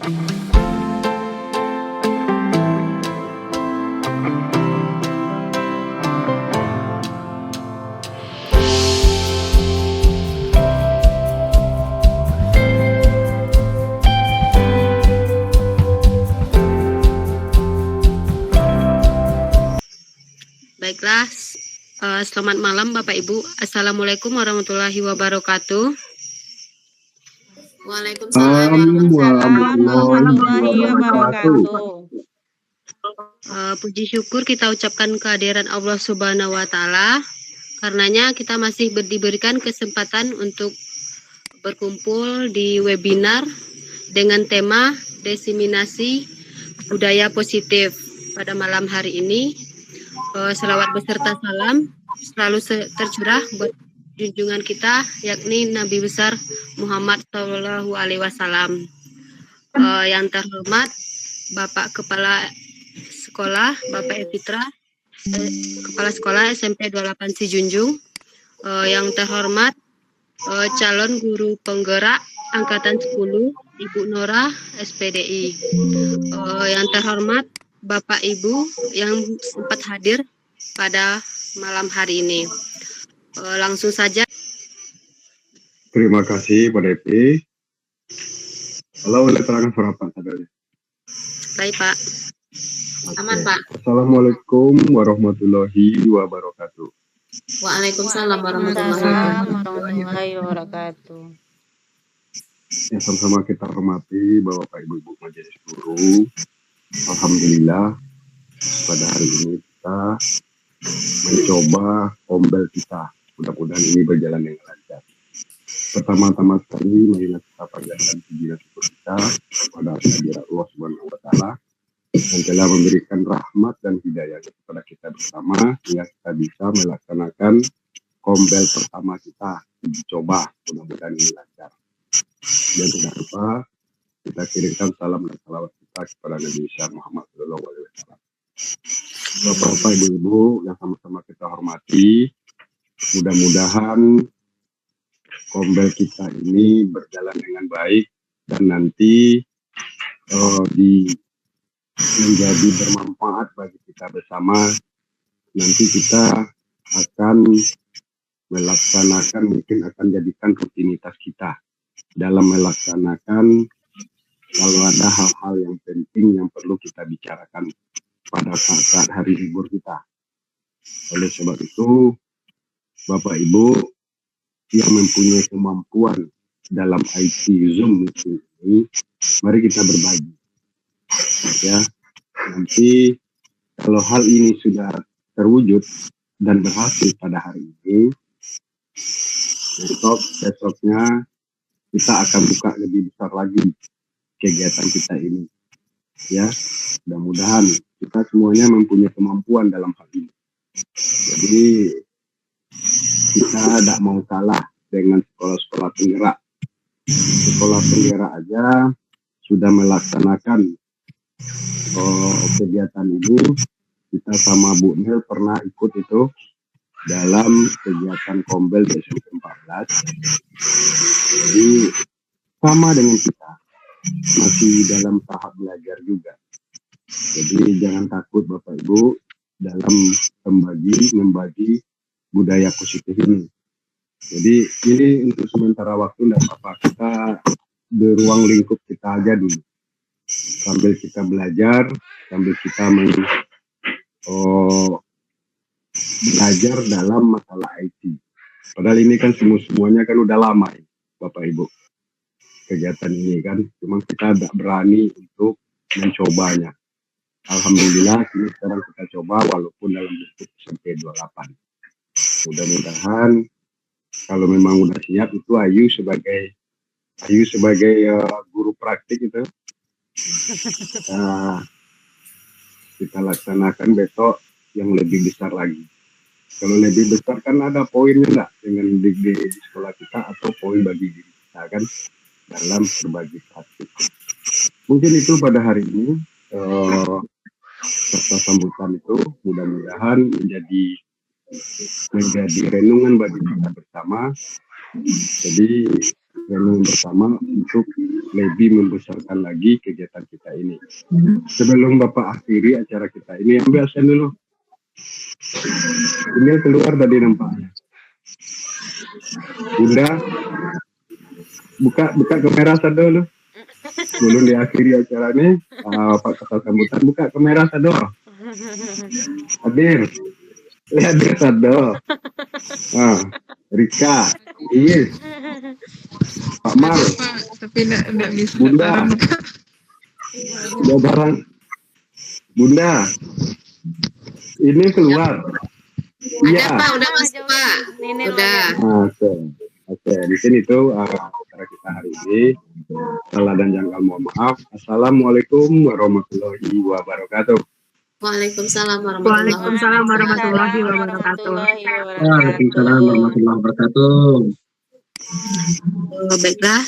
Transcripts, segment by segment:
Baiklah, selamat malam Bapak Ibu. Assalamualaikum warahmatullahi wabarakatuh. Waalaikumsalam warahmatullahi wabarakatuh. Puji syukur kita ucapkan kehadiran Allah Subhanahu wa Ta'ala. Karenanya kita masih diberikan kesempatan untuk berkumpul di webinar dengan tema diseminasi budaya positif pada malam hari ini. Selawat beserta salam selalu tercurah buat junjungan kita, yakni Nabi besar Muhammad Shallallahu Alaihi Wasallam. Yang terhormat Bapak Kepala Sekolah, Bapak Evitra, Kepala Sekolah SMP 28 Sijunjung. Yang terhormat calon guru penggerak Angkatan 10, Ibu Nora, SPDI. Yang terhormat Bapak Ibu yang sempat hadir pada malam hari ini. Langsung saja. Terima kasih Pak Devi. Halo, keterangan suara Pak saudara. Baik Pak. Aman Pak. Assalamualaikum warahmatullahi wabarakatuh. Waalaikumsalam warahmatullahi wabarakatuh. Ya, sama-sama kita hormati Bapak Ibu majelis guru. Alhamdulillah pada hari ini kita mencoba ombel kita. Mudah-mudahan ini berjalan dengan lancar. Pertama-tama sekali marilah kita panjatkan puji dan syukur kita kepada Allah Subhanahu wa Ta'ala yang telah memberikan rahmat dan hidayah kepada kita bersama sehingga kita bisa melaksanakan ombel pertama kita dicoba. Mudah-mudahan ini lancar. Dan tidak lupa kita kirimkan salam dan salawat kita kepada Nabi besar Muhammad Sallallahu Alaihi Wasallam. Bapak-bapak, ibu-ibu yang sama-sama kita hormati, mudah-mudahan ombel kita ini berjalan dengan baik dan nanti menjadi bermanfaat bagi kita bersama. Nanti kita akan melaksanakan, mungkin akan jadikan rutinitas kita dalam melaksanakan kalau ada hal-hal yang penting yang perlu kita bicarakan pada saat hari libur kita. Oleh sebab itu, Bapak Ibu yang mempunyai kemampuan dalam IT Zoom meeting ini, mari kita berbagi. Ya, nanti kalau hal ini sudah terwujud dan berhasil pada hari ini, besoknya kita akan buka lebih besar lagi kegiatan kita ini. Ya, mudah-mudahan kita semuanya mempunyai kemampuan dalam hal ini. Jadi kita tidak mau kalah dengan sekolah-sekolah penggerak. Sekolah penggerak aja sudah melaksanakan kegiatan ini. Kita sama Bu Nel pernah ikut itu dalam kegiatan Kombel SMP 14. Jadi sama dengan kita, masih dalam tahap belajar juga. Jadi jangan takut Bapak Ibu dalam membagi budaya positif ini. Jadi ini untuk sementara waktu tidak apa-apa, kita di ruang lingkup kita aja dulu. Sambil kita belajar, sambil kita belajar dalam masalah IT. Padahal ini kan semuanya kan udah lama ya, Bapak Ibu. Kegiatan ini kan, cuma kita tidak berani untuk mencobanya. Alhamdulillah ini sekarang kita coba walaupun dalam bentuk SMP 28. Mudah-mudahan kalau memang udah siap itu Ayu sebagai guru praktik itu kita laksanakan besok yang lebih besar lagi. Kalau lebih besar kan ada poinnya enggak dengan di sekolah kita atau poin bagi diri kita kan dalam berbagi praktik. Mungkin itu pada hari ini serta sambutan itu mudah-mudahan menjadi renungan bagi kita bersama. Jadi renungan bersama untuk lebih membesarkan lagi kegiatan kita ini. Sebelum Bapak akhiri acara kita ini, ambil absen dulu. Ini keluar tadi nampaknya. Bunda, buka kamera satu dulu. Sebelum diakhiri acara ini, Pak kata sambutan, buka kamera satu. Hadir. Hadir satu. Rika, Iis, Pak Mar, Tapi enggak bisa. Bunda, barang. Bunda, ini keluar. Iya. Ada Pak, udah masuk Pak. Nenek Udah. Oke. Di sini tuh acara kita hari ini. Salah dan janggal mohon maaf. Assalamualaikum warahmatullahi wabarakatuh. Waalaikumsalam Waalaikumsalam warahmatullahi wabarakatuh. Waalaikumsalam warahmatullahi wabarakatuh. Baiklah,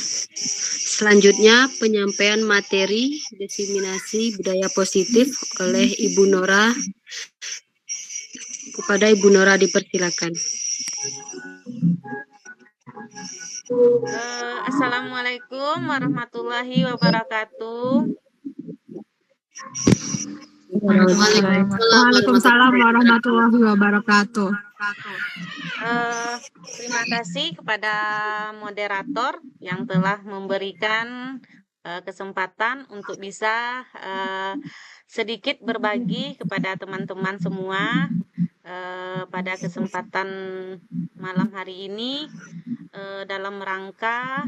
selanjutnya penyampaian materi diseminasi budaya positif oleh Ibu Nora. Kepada Ibu Nora dipersilakan. Assalamualaikum warahmatullahi wabarakatuh. Waalaikumsalam warahmatullahi wabarakatuh. Terima kasih kepada moderator yang telah memberikan kesempatan untuk bisa sedikit berbagi kepada teman-teman semua pada kesempatan malam hari ini dalam rangka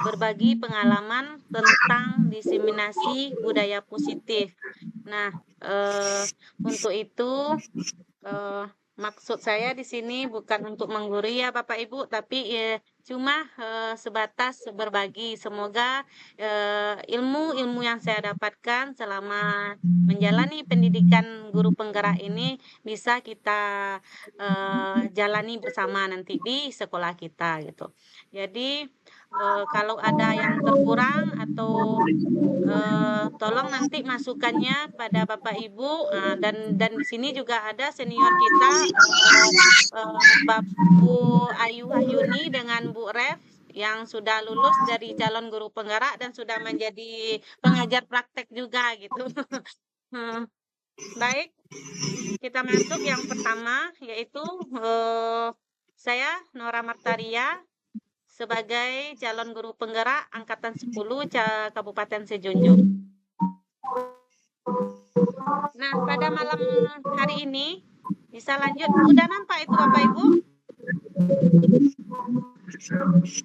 berbagi pengalaman tentang diseminasi budaya positif. Nah, untuk itu maksud saya di sini bukan untuk menggurui ya Bapak Ibu, tapi cuma sebatas berbagi. Semoga ilmu-ilmu yang saya dapatkan selama menjalani pendidikan guru penggerak ini bisa kita jalani bersama nanti di sekolah kita gitu. Jadi kalau ada yang terkurang atau tolong nanti masukannya pada Bapak Ibu, dan di sini juga ada senior kita Bu Ayu Wahyuni dengan Bu Ref yang sudah lulus dari calon guru penggerak dan sudah menjadi pengajar praktek juga gitu. Baik, kita masuk yang pertama, yaitu saya Nora Martaria sebagai calon guru penggerak angkatan 10 Kabupaten Sejunjung. Nah, pada malam hari ini bisa lanjut. Udah nampak itu Bapak Ibu?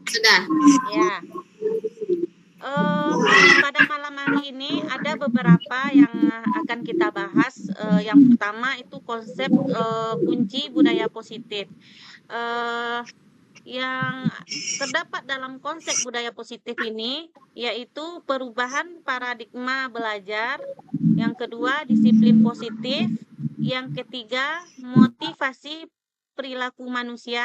Sudah. Ya. Pada malam hari ini ada beberapa yang akan kita bahas. Yang pertama itu konsep kunci budaya positif. Yang terdapat dalam konsep budaya positif ini yaitu perubahan paradigma belajar, yang kedua disiplin positif, yang ketiga motivasi perilaku manusia,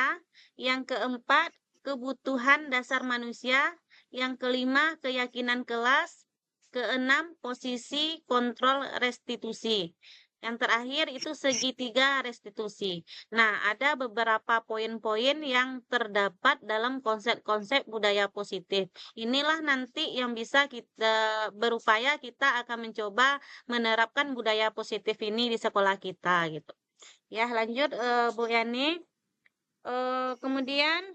yang keempat kebutuhan dasar manusia, yang kelima keyakinan kelas, keenam posisi kontrol restitusi. Yang terakhir itu segitiga restitusi. Nah, ada beberapa poin-poin yang terdapat dalam konsep-konsep budaya positif. Inilah nanti yang bisa kita berupaya kita akan mencoba menerapkan budaya positif ini di sekolah kita gitu. Ya, lanjut Bu Yani. Kemudian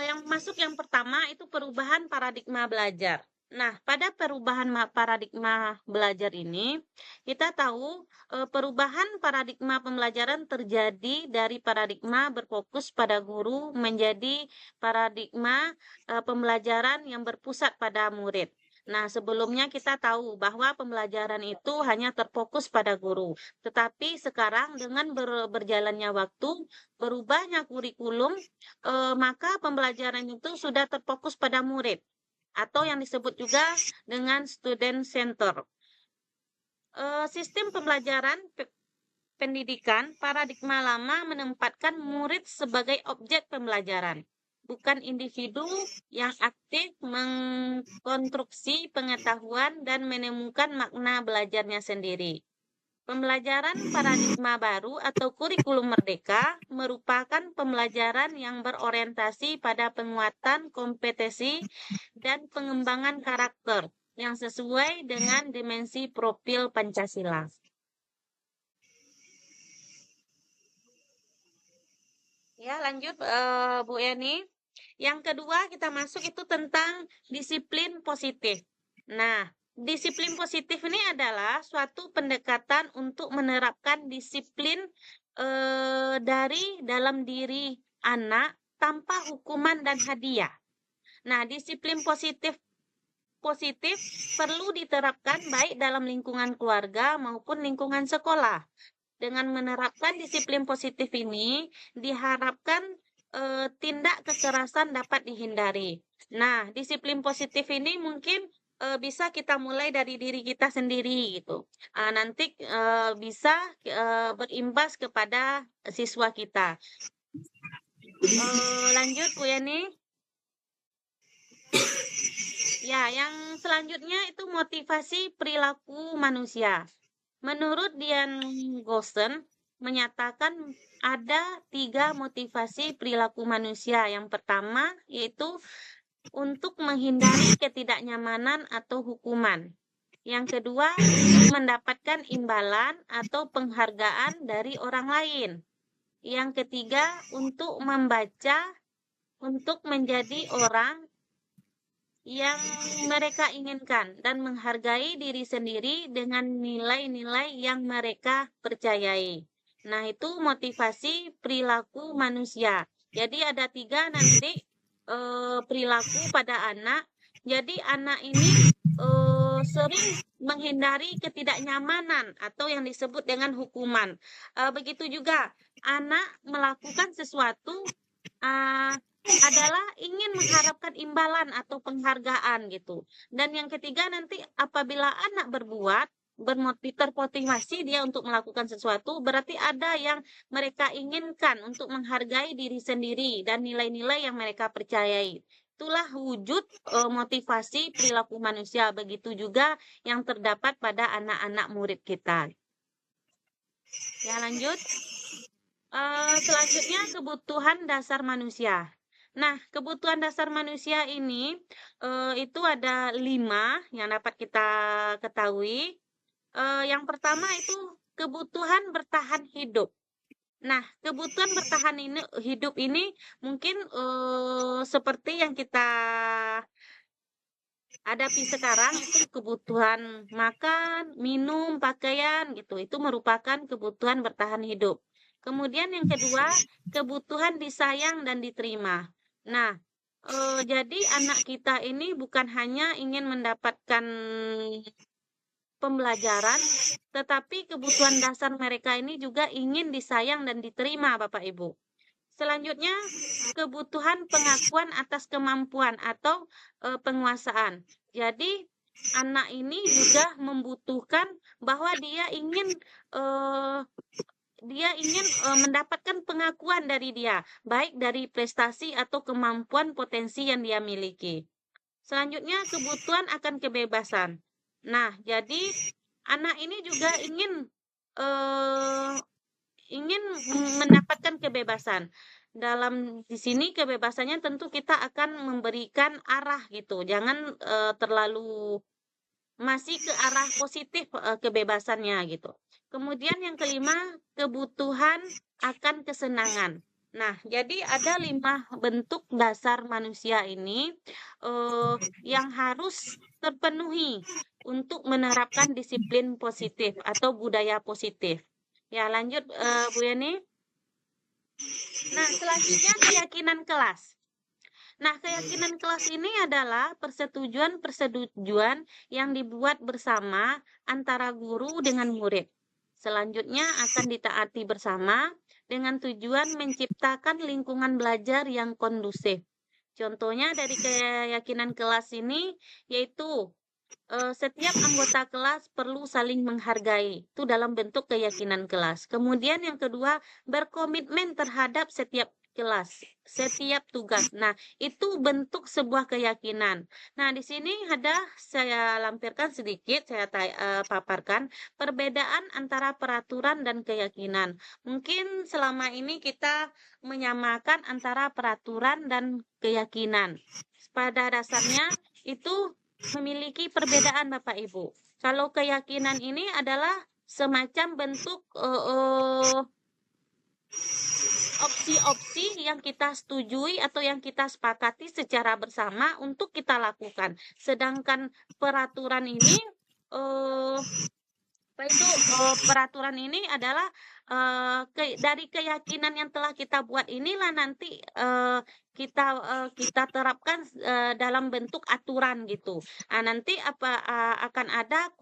yang masuk yang pertama itu perubahan paradigma belajar. Nah, pada perubahan paradigma belajar ini, kita tahu perubahan paradigma pembelajaran terjadi dari paradigma berfokus pada guru menjadi paradigma pembelajaran yang berpusat pada murid. Nah, sebelumnya kita tahu bahwa pembelajaran itu hanya terfokus pada guru. Tetapi sekarang dengan berjalannya waktu, berubahnya kurikulum, maka pembelajaran itu sudah terfokus pada murid, atau yang disebut juga dengan student center. Sistem pembelajaran pendidikan paradigma lama menempatkan murid sebagai objek pembelajaran, bukan individu yang aktif mengkonstruksi pengetahuan dan menemukan makna belajarnya sendiri. Pembelajaran paradigma baru atau kurikulum merdeka merupakan pembelajaran yang berorientasi pada penguatan kompetensi dan pengembangan karakter yang sesuai dengan dimensi profil Pancasila. Ya, lanjut Bu Eni. Yang kedua kita masuk itu tentang disiplin positif. Nah, disiplin positif ini adalah suatu pendekatan untuk menerapkan disiplin dari dalam diri anak tanpa hukuman dan hadiah. Nah, disiplin positif perlu diterapkan baik dalam lingkungan keluarga maupun lingkungan sekolah. Dengan menerapkan disiplin positif ini, diharapkan tindak kekerasan dapat dihindari. Nah, disiplin positif ini mungkin bisa kita mulai dari diri kita sendiri gitu. Nanti bisa berimbas kepada siswa kita. Lanjut Bu Yani. Ya, yang selanjutnya itu motivasi perilaku manusia. Menurut Dian Goosen menyatakan ada 3 motivasi perilaku manusia. Yang pertama yaitu untuk menghindari ketidaknyamanan atau hukuman. Yang kedua, untuk mendapatkan imbalan atau penghargaan dari orang lain. Yang ketiga, untuk membaca, untuk menjadi orang yang mereka inginkan dan menghargai diri sendiri dengan nilai-nilai yang mereka percayai. Nah, itu motivasi perilaku manusia. Jadi ada 3 nanti perilaku pada anak. Jadi anak ini sering menghindari ketidaknyamanan atau yang disebut dengan hukuman. Begitu juga anak melakukan sesuatu adalah ingin mengharapkan imbalan atau penghargaan gitu. Dan yang ketiga nanti apabila anak berbuat termotivasi dia untuk melakukan sesuatu, berarti ada yang mereka inginkan untuk menghargai diri sendiri dan nilai-nilai yang mereka percayai. Itulah wujud motivasi perilaku manusia. Begitu juga yang terdapat pada anak-anak murid kita. Ya, lanjut. Selanjutnya kebutuhan dasar manusia. Nah, kebutuhan dasar manusia ini itu ada 5 yang dapat kita ketahui. Yang pertama itu kebutuhan bertahan hidup. Nah, kebutuhan bertahan hidup ini mungkin seperti yang kita hadapi sekarang itu kebutuhan makan, minum, pakaian gitu. Itu merupakan kebutuhan bertahan hidup. Kemudian yang kedua, kebutuhan disayang dan diterima. Nah, jadi anak kita ini bukan hanya ingin mendapatkan pembelajaran, tetapi kebutuhan dasar mereka ini juga ingin disayang dan diterima, Bapak Ibu. Selanjutnya, kebutuhan pengakuan atas kemampuan atau penguasaan. Jadi, anak ini juga membutuhkan bahwa dia ingin mendapatkan pengakuan dari dia, baik dari prestasi atau kemampuan potensi yang dia miliki. Selanjutnya, kebutuhan akan kebebasan. Nah, jadi anak ini juga ingin mendapatkan kebebasan. Di sini kebebasannya tentu kita akan memberikan arah gitu. Jangan terlalu masih ke arah positif kebebasannya gitu. Kemudian yang kelima, kebutuhan akan kesenangan. Nah, jadi ada 5 bentuk dasar manusia ini yang harus terpenuhi untuk menerapkan disiplin positif atau budaya positif. Ya, lanjut Bu Yani. Nah, selanjutnya keyakinan kelas. Nah, keyakinan kelas ini adalah persetujuan yang dibuat bersama antara guru dengan murid. Selanjutnya akan ditaati bersama dengan tujuan menciptakan lingkungan belajar yang kondusif. Contohnya dari keyakinan kelas ini yaitu setiap anggota kelas perlu saling menghargai. Itu dalam bentuk keyakinan kelas. Kemudian yang kedua, berkomitmen terhadap setiap kelas, setiap tugas. Nah, itu bentuk sebuah keyakinan. Nah, di sini ada saya lampirkan sedikit, saya paparkan perbedaan antara peraturan dan keyakinan. Mungkin selama ini kita menyamakan antara peraturan dan keyakinan. Pada dasarnya itu memiliki perbedaan Bapak Ibu. Kalau keyakinan ini adalah semacam bentuk opsi-opsi yang kita setujui atau yang kita sepakati secara bersama untuk kita lakukan. Sedangkan peraturan ini peraturan ini adalah dari keyakinan yang telah kita buat inilah nanti kita terapkan dalam bentuk aturan gitu. Nanti akan ada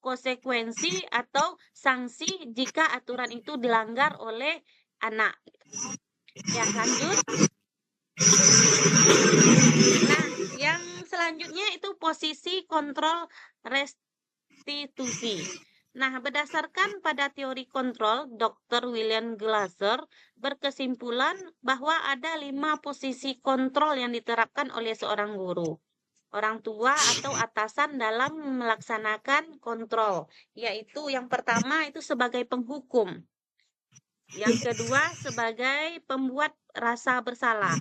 konsekuensi atau sanksi jika aturan itu dilanggar oleh anak. Ya, lanjut. Nah, yang selanjutnya itu posisi kontrol restitusi. Nah, berdasarkan pada teori kontrol, Dr. William Glasser berkesimpulan bahwa ada 5 posisi kontrol yang diterapkan oleh seorang guru, orang tua atau atasan dalam melaksanakan kontrol, yaitu yang pertama itu sebagai penghukum. Yang kedua, sebagai pembuat rasa bersalah.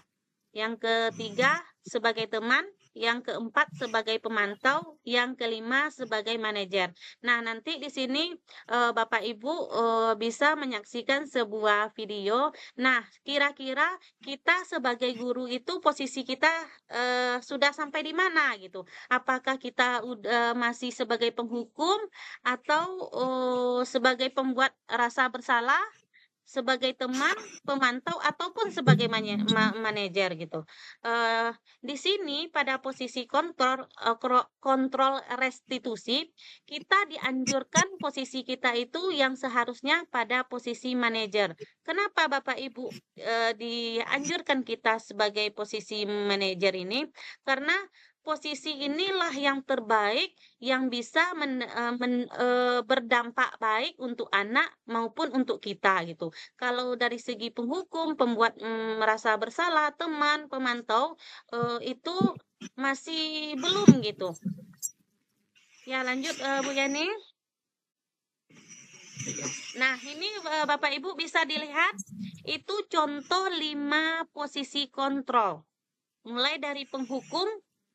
Yang ketiga, sebagai teman. Yang keempat, sebagai pemantau. Yang kelima, sebagai manajer. Nah, nanti di sini Bapak Ibu bisa menyaksikan sebuah video. Nah, kira-kira kita sebagai guru itu posisi kita sudah sampai di mana gitu? Apakah kita masih sebagai penghukum atau sebagai pembuat rasa bersalah? Sebagai teman, pemantau, ataupun sebagai manajer gitu. Di sini pada posisi kontrol restitusi, kita dianjurkan posisi kita itu yang seharusnya pada posisi manajer. Kenapa Bapak Ibu dianjurkan kita sebagai posisi manajer ini? Karena posisi inilah yang terbaik yang bisa berdampak baik untuk anak maupun untuk kita gitu. Kalau dari segi penghukum, pembuat merasa bersalah, teman, pemantau itu masih belum gitu. Ya, lanjut Bu Yani. Nah, ini Bapak Ibu bisa dilihat itu contoh 5 posisi kontrol. Mulai dari penghukum,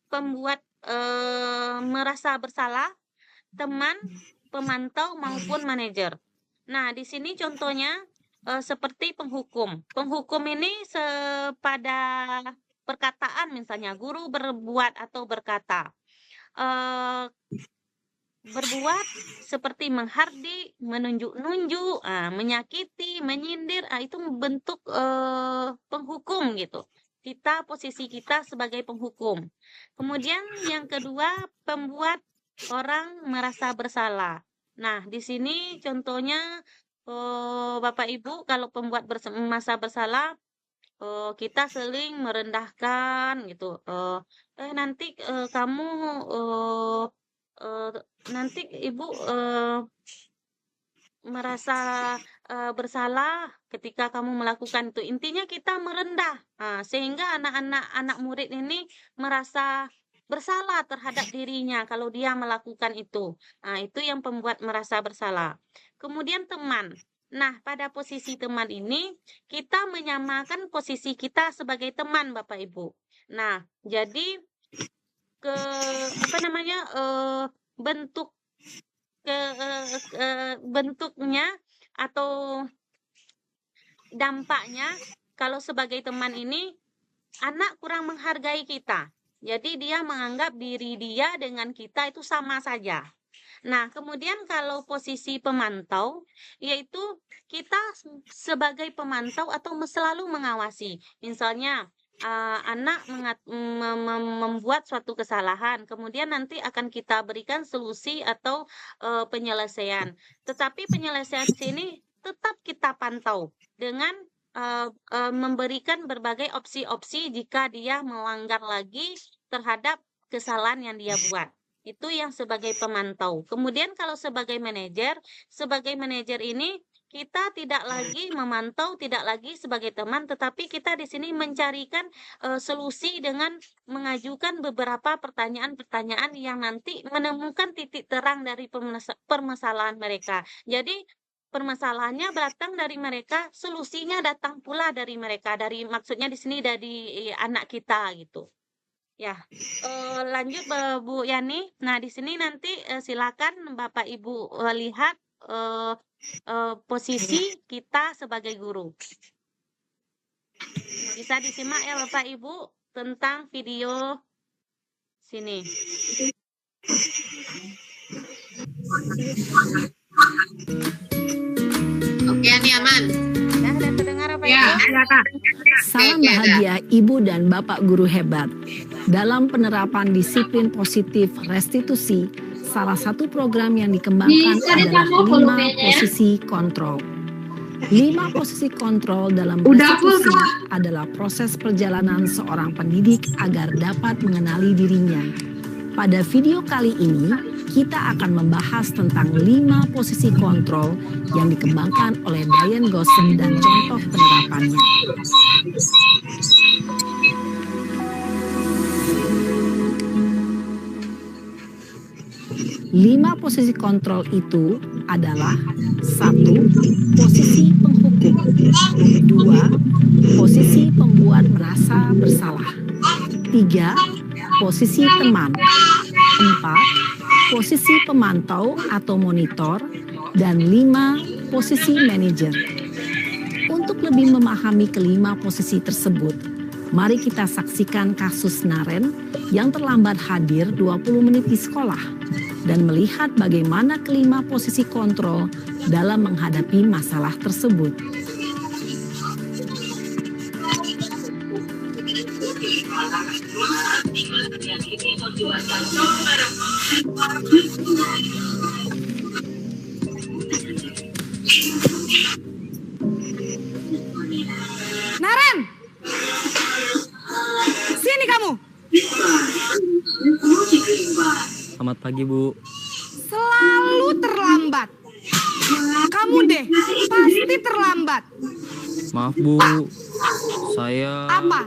pembuat merasa bersalah, teman, pemantau maupun manajer. Nah, di sini contohnya seperti penghukum. Penghukum ini pada perkataan misalnya guru berbuat atau berkata. Berbuat seperti menghardik, menunjuk-nunjuk, menyakiti, menyindir, itu bentuk penghukum gitu. Posisi kita sebagai penghukum. Kemudian yang kedua, pembuat orang merasa bersalah. Nah, di sini contohnya Bapak Ibu kalau pembuat merasa bersalah, kita sering merendahkan gitu. Nanti kamu nanti Ibu merasa bersalah ketika kamu melakukan itu. Intinya kita merendah, sehingga anak murid ini merasa bersalah terhadap dirinya kalau dia melakukan itu. Itu yang pembuat merasa bersalah. Kemudian teman. Nah, pada posisi teman ini kita menyamakan posisi kita sebagai teman, Bapak Ibu. Nah, jadi bentuk bentuknya atau dampaknya kalau sebagai teman ini anak kurang menghargai kita. Jadi dia menganggap diri dia dengan kita itu sama saja. Nah, kemudian kalau posisi pemantau, yaitu kita sebagai pemantau atau selalu mengawasi. Misalnya, anak membuat suatu kesalahan, kemudian nanti akan kita berikan solusi atau penyelesaian. Tetapi penyelesaian sini tetap kita pantau dengan memberikan berbagai opsi-opsi jika dia melanggar lagi terhadap kesalahan yang dia buat. Itu yang sebagai pemantau. Kemudian kalau sebagai manajer ini kita tidak lagi memantau, tidak lagi sebagai teman, tetapi kita di sini mencarikan solusi dengan mengajukan beberapa pertanyaan-pertanyaan yang nanti menemukan titik terang dari permasalahan mereka. Jadi permasalahannya datang dari mereka, solusinya datang pula dari mereka. Maksudnya di sini dari anak kita gitu. Ya, lanjut Bu Yani. Nah, di sini nanti silakan Bapak Ibu lihat posisi kita sebagai guru. Bisa disimak ya Bapak Ibu tentang video sini. Oke, ini aman. Ya, ada terdengar apa Ya, Ibu? ya Kak. Salam bahagia Ibu dan Bapak guru hebat. Dalam penerapan disiplin positif restitusi, salah satu program yang dikembangkan adalah 5 posisi kontrol. 5 posisi kontrol dalam restitusi adalah proses perjalanan seorang pendidik agar dapat mengenali dirinya. Pada video kali ini, kita akan membahas tentang 5 posisi kontrol yang dikembangkan oleh Diane Gossen dan contoh penerapannya. Lima posisi kontrol itu adalah 1. Posisi penghukum, 2. Posisi pembuat merasa bersalah, 3. Posisi teman, 4. Posisi pemantau atau monitor, dan 5. Posisi manajer. Untuk lebih memahami kelima posisi tersebut, mari kita saksikan kasus Naren yang terlambat hadir 20 menit di sekolah dan melihat bagaimana kelima posisi kontrol dalam menghadapi masalah tersebut. Naren! Sini kamu. Selamat pagi, Bu. Selalu terlambat. Kamu deh, pasti terlambat. Maaf, Bu. Saya... Apa?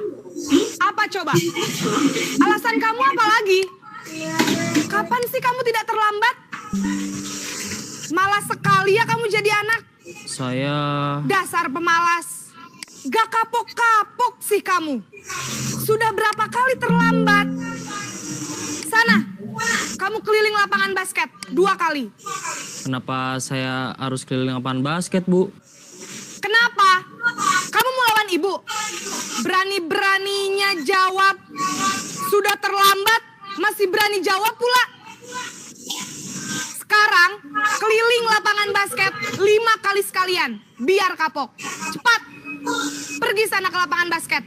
Apa coba? Alasan kamu apa lagi? Kapan sih kamu tidak terlambat? Malas sekali ya kamu jadi anak. Saya... Dasar pemalas. Gak kapok-kapok sih kamu. Sudah berapa kali terlambat? Sana, kamu keliling lapangan basket 2 kali. Kenapa saya harus keliling lapangan basket, Bu? Kenapa? Kamu mau lawan ibu? Berani-beraninya jawab. Sudah terlambat, masih berani jawab pula. Sekarang, keliling lapangan basket 5 kali sekalian. Biar kapok. Cepat, pergi sana ke lapangan basket.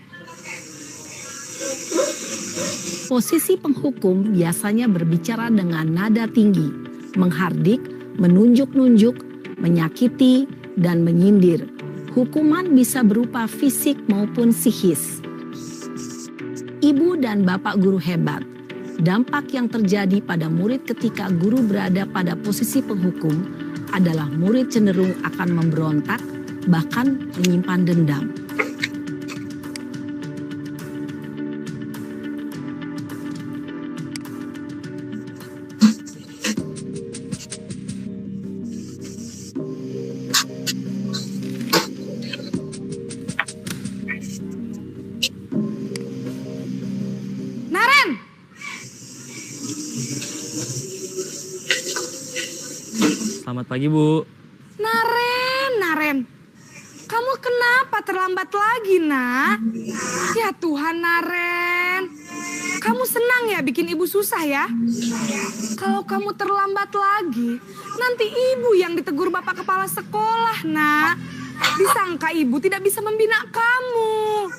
Posisi penghukum biasanya berbicara dengan nada tinggi, menghardik, menunjuk-nunjuk, menyakiti, dan menyindir. Hukuman bisa berupa fisik maupun psikis. Ibu dan Bapak guru hebat, dampak yang terjadi pada murid ketika guru berada pada posisi penghukum adalah murid cenderung akan memberontak, bahkan menyimpan dendam. Naren! Selamat pagi, Bu. Naren. Kamu kenapa terlambat lagi, nak? Ya Tuhan, Naren. Kamu senang ya bikin ibu susah ya? Kalau kamu terlambat lagi, nanti ibu yang ditegur bapak kepala sekolah, nak. Disangka ibu tidak bisa membina kamu.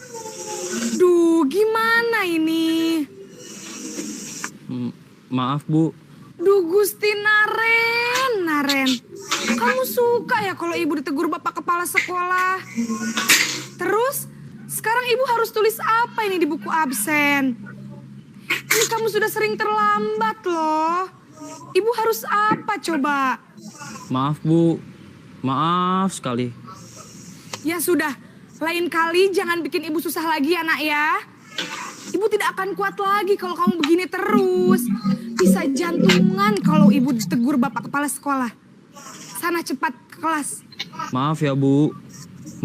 Duh, gimana ini? Maaf, Bu. Duh, Gusti Naren. Kamu suka ya kalau ibu ditegur bapak kepala sekolah? Terus, sekarang ibu harus tulis apa ini di buku absen? Ini kamu sudah sering terlambat loh. Ibu harus apa coba? Maaf, Bu. Maaf sekali. Ya sudah, lain kali jangan bikin ibu susah lagi ya nak ya. Ibu tidak akan kuat lagi kalau kamu begini terus. Bisa jantungan kalau ibu ditegur bapak kepala sekolah. Sana cepat ke kelas. Maaf ya Bu.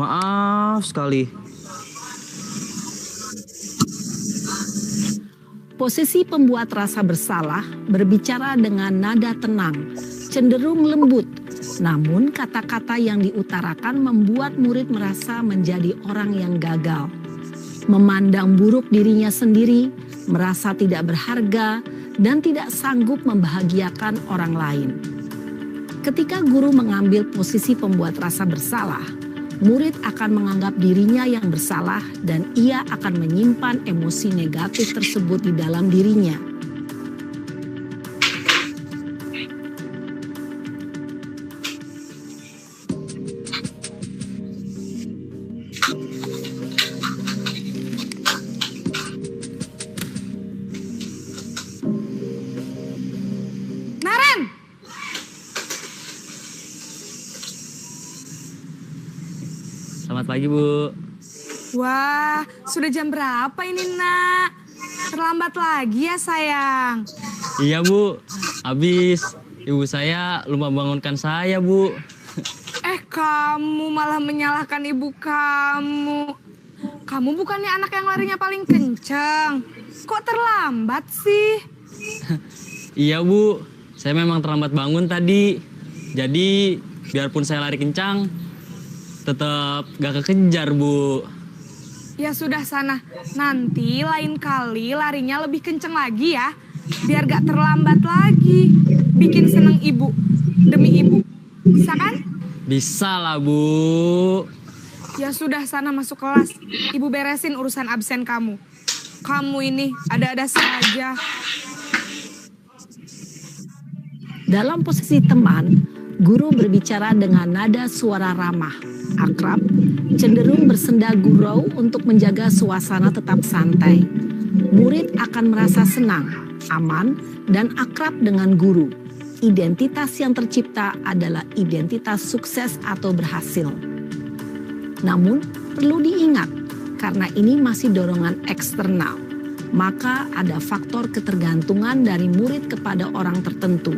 Maaf sekali. Posisi pembuat rasa bersalah berbicara dengan nada tenang, cenderung lembut. Namun kata-kata yang diutarakan membuat murid merasa menjadi orang yang gagal. Memandang buruk dirinya sendiri, merasa tidak berharga, dan tidak sanggup membahagiakan orang lain. Ketika guru mengambil posisi pembuat rasa bersalah, murid akan menganggap dirinya yang bersalah dan ia akan menyimpan emosi negatif tersebut di dalam dirinya. Naren! Selamat pagi Bu. Wah, sudah jam berapa ini nak? Terlambat lagi ya sayang. Iya Bu, habis ibu saya lupa bangunkan saya Bu. Kamu malah menyalahkan ibu kamu. Kamu bukannya anak yang larinya paling kencang. Kok terlambat sih? Iya Bu, saya memang terlambat bangun tadi. Jadi biarpun saya lari kencang, tetap gak kekejar Bu. Ya sudah sana, nanti lain kali larinya lebih kenceng lagi ya. Biar gak terlambat lagi. Bikin seneng ibu, demi ibu. Bisa kan? Bisa lah Bu. Ya sudah sana masuk kelas. Ibu beresin urusan absen kamu. Kamu ini ada-ada saja. Dalam posisi teman, guru berbicara dengan nada suara ramah, akrab, cenderung bersenda gurau untuk menjaga suasana tetap santai. Murid akan merasa senang, aman, dan akrab dengan guru. Identitas yang tercipta adalah identitas sukses atau berhasil. Namun, perlu diingat, karena ini masih dorongan eksternal, maka ada faktor ketergantungan dari murid kepada orang tertentu.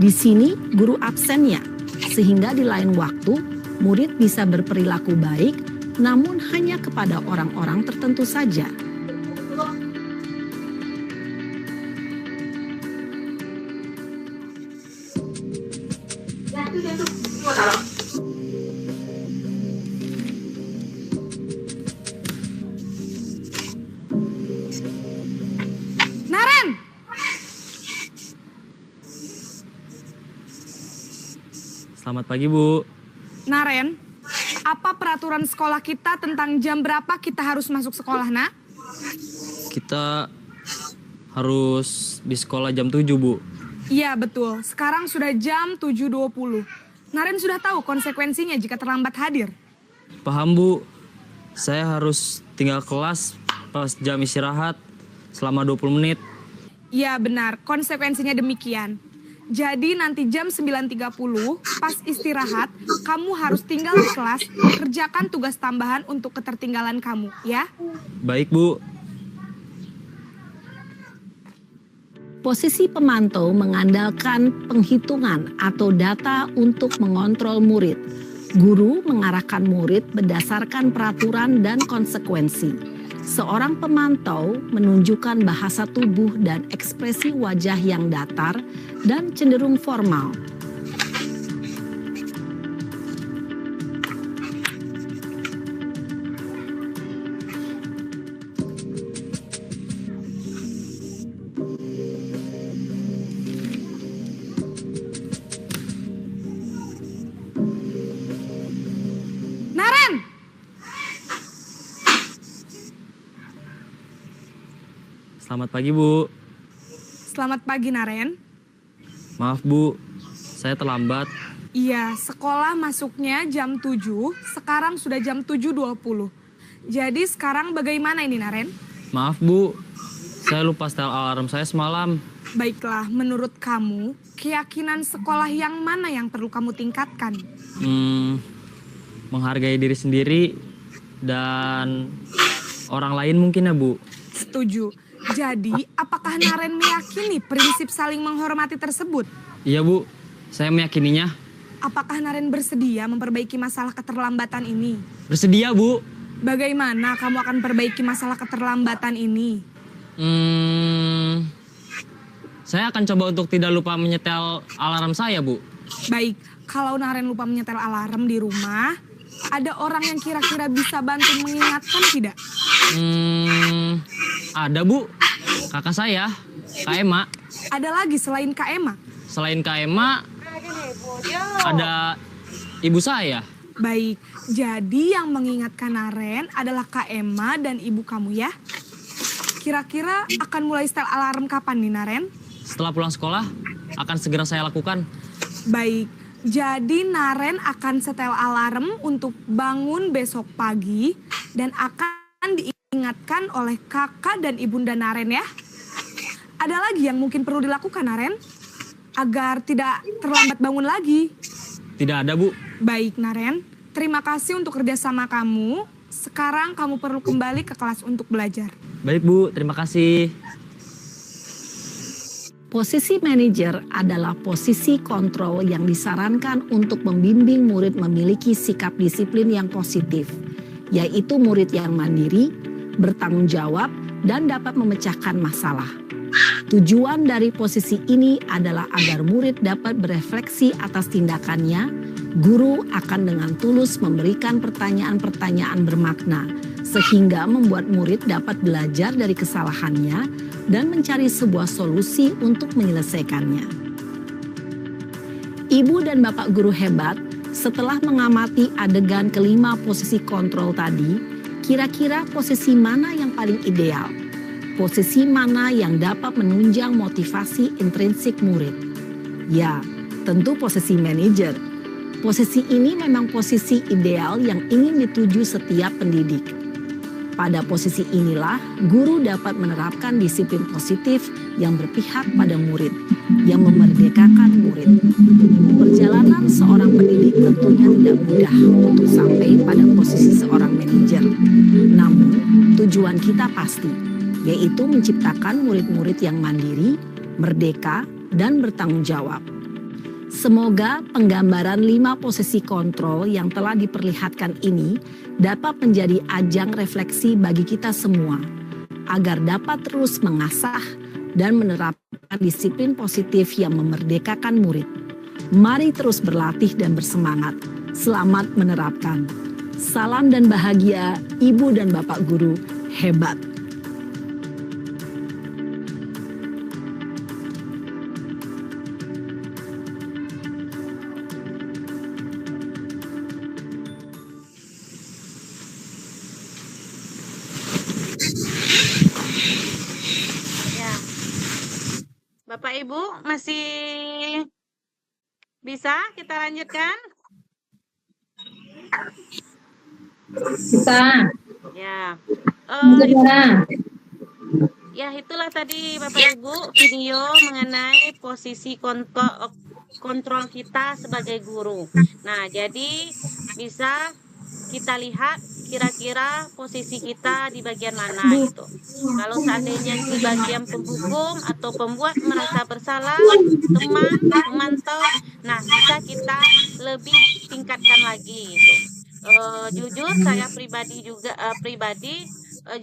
Di sini guru absennya, sehingga di lain waktu murid bisa berperilaku baik, namun hanya kepada orang-orang tertentu saja. Naren! Selamat pagi Bu. Naren, apa peraturan sekolah kita tentang jam berapa kita harus masuk sekolah, nak? Kita harus di sekolah jam 7 Bu. Iya betul, sekarang sudah jam 7.20. Naren sudah tahu konsekuensinya jika terlambat hadir. Paham Bu. Saya harus tinggal kelas pas jam istirahat selama 20 menit. Iya benar, konsekuensinya demikian. Jadi nanti jam 9.30 pas istirahat, kamu harus tinggal di kelas, kerjakan tugas tambahan untuk ketertinggalan kamu, ya? Baik Bu. Posisi pemantau mengandalkan penghitungan atau data untuk mengontrol murid. Guru mengarahkan murid berdasarkan peraturan dan konsekuensi. Seorang pemantau menunjukkan bahasa tubuh dan ekspresi wajah yang datar dan cenderung formal. Naren! Selamat pagi Bu. Selamat pagi, Naren. Maaf Bu, saya terlambat. Iya, sekolah masuknya jam 7, sekarang sudah jam 7.20. Jadi sekarang bagaimana ini, Naren? Maaf Bu, Saya lupa setel alarm saya semalam. Baiklah, menurut kamu, keyakinan sekolah yang mana yang perlu kamu tingkatkan? Menghargai diri sendiri dan orang lain mungkin ya, Bu. Setuju. Jadi, apakah Naren meyakini prinsip saling menghormati tersebut? Iya, Bu. Saya meyakininya. Apakah Naren bersedia memperbaiki masalah keterlambatan ini? Bersedia, Bu. Bagaimana kamu akan perbaiki masalah keterlambatan ini? Saya akan coba untuk tidak lupa menyetel alarm saya, Bu. Baik, kalau Naren lupa menyetel alarm di rumah, ada orang yang kira-kira bisa bantu mengingatkan tidak? Ada, Bu. Kakak saya, Kak Ema. Ada lagi selain Kak Ema? Selain Kak Ema, ada ibu saya. Baik, jadi yang mengingatkan Naren adalah Kak Ema dan ibu kamu ya? Kira-kira akan mulai setel alarm kapan nih Naren? Setelah pulang sekolah, akan segera saya lakukan. Baik, jadi Naren akan setel alarm untuk bangun besok pagi dan akan diingatkan oleh kakak dan ibunda Naren ya. Ada lagi yang mungkin perlu dilakukan Naren? Agar tidak terlambat bangun lagi. Tidak ada, Bu. Baik Naren, terima kasih untuk kerjasama kamu. Sekarang kamu perlu kembali ke kelas untuk belajar. Baik, Bu. Terima kasih. Posisi manajer adalah posisi kontrol yang disarankan untuk membimbing murid memiliki sikap disiplin yang positif, yaitu murid yang mandiri, bertanggung jawab, dan dapat memecahkan masalah. Tujuan dari posisi ini adalah agar murid dapat berefleksi atas tindakannya. Guru akan dengan tulus memberikan pertanyaan-pertanyaan bermakna, sehingga membuat murid dapat belajar dari kesalahannya dan mencari sebuah solusi untuk menyelesaikannya. Ibu dan Bapak guru hebat, setelah mengamati adegan kelima posisi kontrol tadi, kira-kira posisi mana yang paling ideal? Posisi mana yang dapat menunjang motivasi intrinsik murid? Ya, tentu posisi manajer. Posisi ini memang posisi ideal yang ingin dituju setiap pendidik. Pada posisi inilah, guru dapat menerapkan disiplin positif yang berpihak pada murid, yang memerdekakan murid. Perjalanan seorang pendidik tentunya tidak mudah untuk sampai pada posisi seorang manajer. Namun, tujuan kita pasti, yaitu menciptakan murid-murid yang mandiri, merdeka, dan bertanggung jawab. Semoga penggambaran 5 posisi kontrol yang telah diperlihatkan ini dapat menjadi ajang refleksi bagi kita semua, agar dapat terus mengasah dan menerapkan disiplin positif yang memerdekakan murid. Mari terus berlatih dan bersemangat. Selamat menerapkan. Salam dan bahagia, Ibu dan Bapak guru hebat. Ya. Bapak Ibu masih bisa kita lanjutkan? Bisa. Ya. Bisa. Ya, itulah tadi Bapak Ibu video mengenai posisi kontrol kita sebagai guru. Nah, jadi bisa kita lihat kira-kira posisi kita di bagian mana gitu. Kalau seandainya di bagian penghukum atau pembuat merasa bersalah, teman, memantau, nah bisa kita lebih tingkatkan lagi gitu. Jujur saya pribadi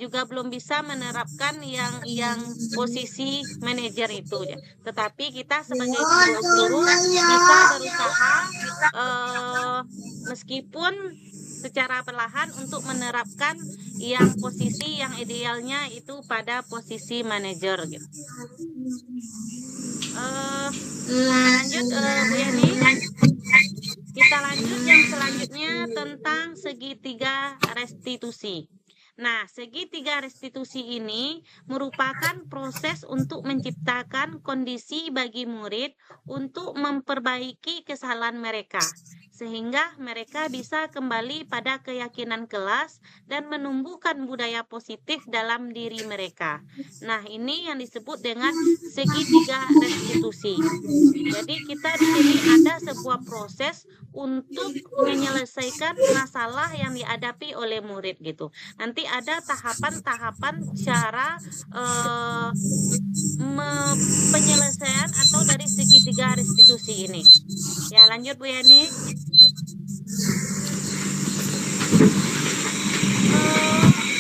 juga belum bisa menerapkan yang posisi manajer itu ya. Tetapi kita sebagai guru bisa berusaha meskipun secara perlahan untuk menerapkan yang posisi yang idealnya itu pada posisi manajer gitu. Lanjut Bu Yani. Kita lanjut yang selanjutnya tentang segitiga restitusi. Nah, segitiga restitusi ini merupakan proses untuk menciptakan kondisi bagi murid untuk memperbaiki kesalahan mereka, sehingga mereka bisa kembali pada keyakinan kelas dan menumbuhkan budaya positif dalam diri mereka. Nah, ini yang disebut dengan segitiga restitusi. Jadi kita di sini ada sebuah proses untuk menyelesaikan masalah yang dihadapi oleh murid gitu. Nanti ada tahapan-tahapan cara penyelesaian atau dari segitiga restitusi ini. Ya, lanjut Bu Yani.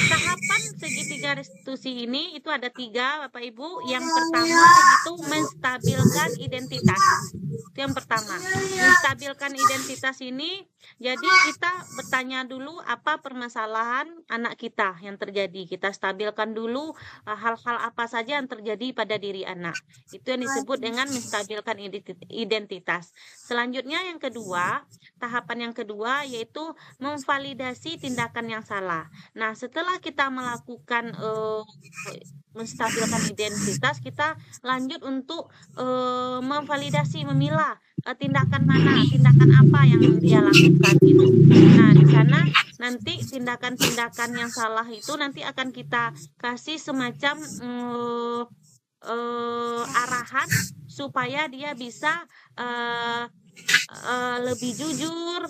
Tahapan segitiga restitusi ini itu ada 3 Bapak Ibu. Yang pertama itu menstabilkan identitas. Itu yang pertama. Menstabilkan identitas ini, jadi kita bertanya dulu apa permasalahan anak kita yang terjadi. Kita stabilkan dulu hal-hal apa saja yang terjadi pada diri anak. Itu yang disebut dengan menstabilkan identitas. Selanjutnya yang kedua, tahapan yang kedua yaitu memvalidasi tindakan yang salah. Nah, setelah kita melakukan menstabilkan identitas, kita lanjut untuk memvalidasi, memilah tindakan mana, tindakan apa yang dia lakukan gitu. Nah, di sana nanti tindakan-tindakan yang salah itu nanti akan kita kasih semacam arahan supaya dia bisa lebih jujur,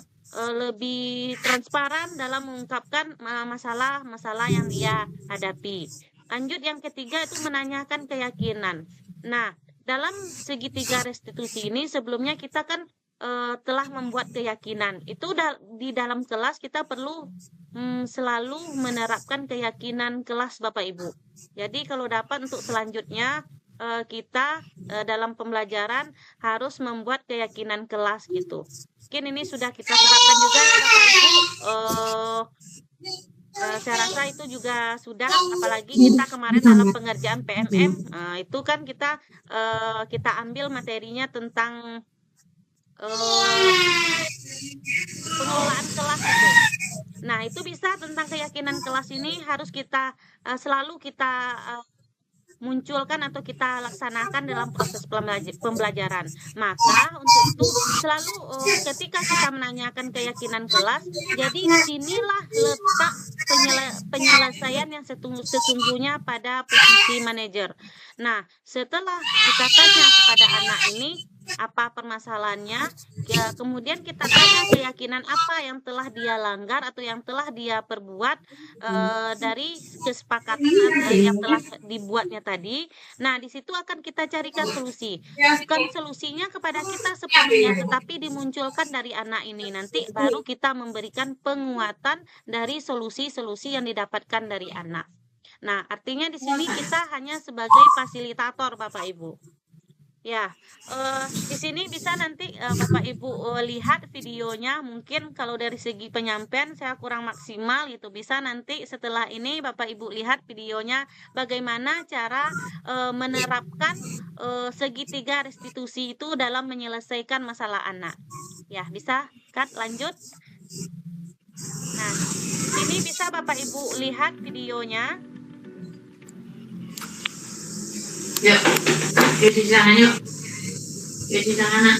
lebih transparan dalam mengungkapkan masalah-masalah yang dia hadapi. Lanjut yang ketiga itu menanyakan keyakinan. Nah, dalam segitiga restitusi ini sebelumnya kita kan telah membuat keyakinan. Itu di dalam kelas kita perlu selalu menerapkan keyakinan kelas Bapak Ibu. Jadi kalau dapat untuk selanjutnya kita dalam pembelajaran harus membuat keyakinan kelas gitu. Mungkin ini sudah kita terapkan juga Bapak Ibu. Saya rasa itu juga sudah, apalagi kita kemarin dalam pengerjaan PMM itu kan kita ambil materinya tentang pengelolaan kelas itu. Nah, itu bisa tentang keyakinan kelas ini harus kita selalu kita munculkan atau kita laksanakan dalam proses pembelajaran. Maka untuk itu selalu ketika kita menanyakan keyakinan kelas, jadi disinilah letak penyelesaian yang sesungguhnya pada posisi manajer. Nah, setelah kita tanya kepada anak ini apa permasalahannya, ya, kemudian kita tanya keyakinan apa yang telah dia langgar atau yang telah dia perbuat dari kesepakatan yang telah dibuatnya tadi. Nah, di situ akan kita carikan solusi. Bukan solusinya kepada kita sepenuhnya, tetapi dimunculkan dari anak ini. Nanti baru kita memberikan penguatan dari solusi-solusi yang didapatkan dari anak. Nah, artinya di sini kita hanya sebagai fasilitator Bapak Ibu. Ya, di sini bisa nanti Bapak Ibu lihat videonya. Mungkin kalau dari segi penyampaian saya kurang maksimal gitu. Bisa nanti setelah ini Bapak Ibu lihat videonya bagaimana cara menerapkan segitiga restitusi itu dalam menyelesaikan masalah anak. Ya, bisa kan lanjut. Nah, ini bisa Bapak Ibu lihat videonya. Yuk, cuci tangan yuk. Cuci tangan.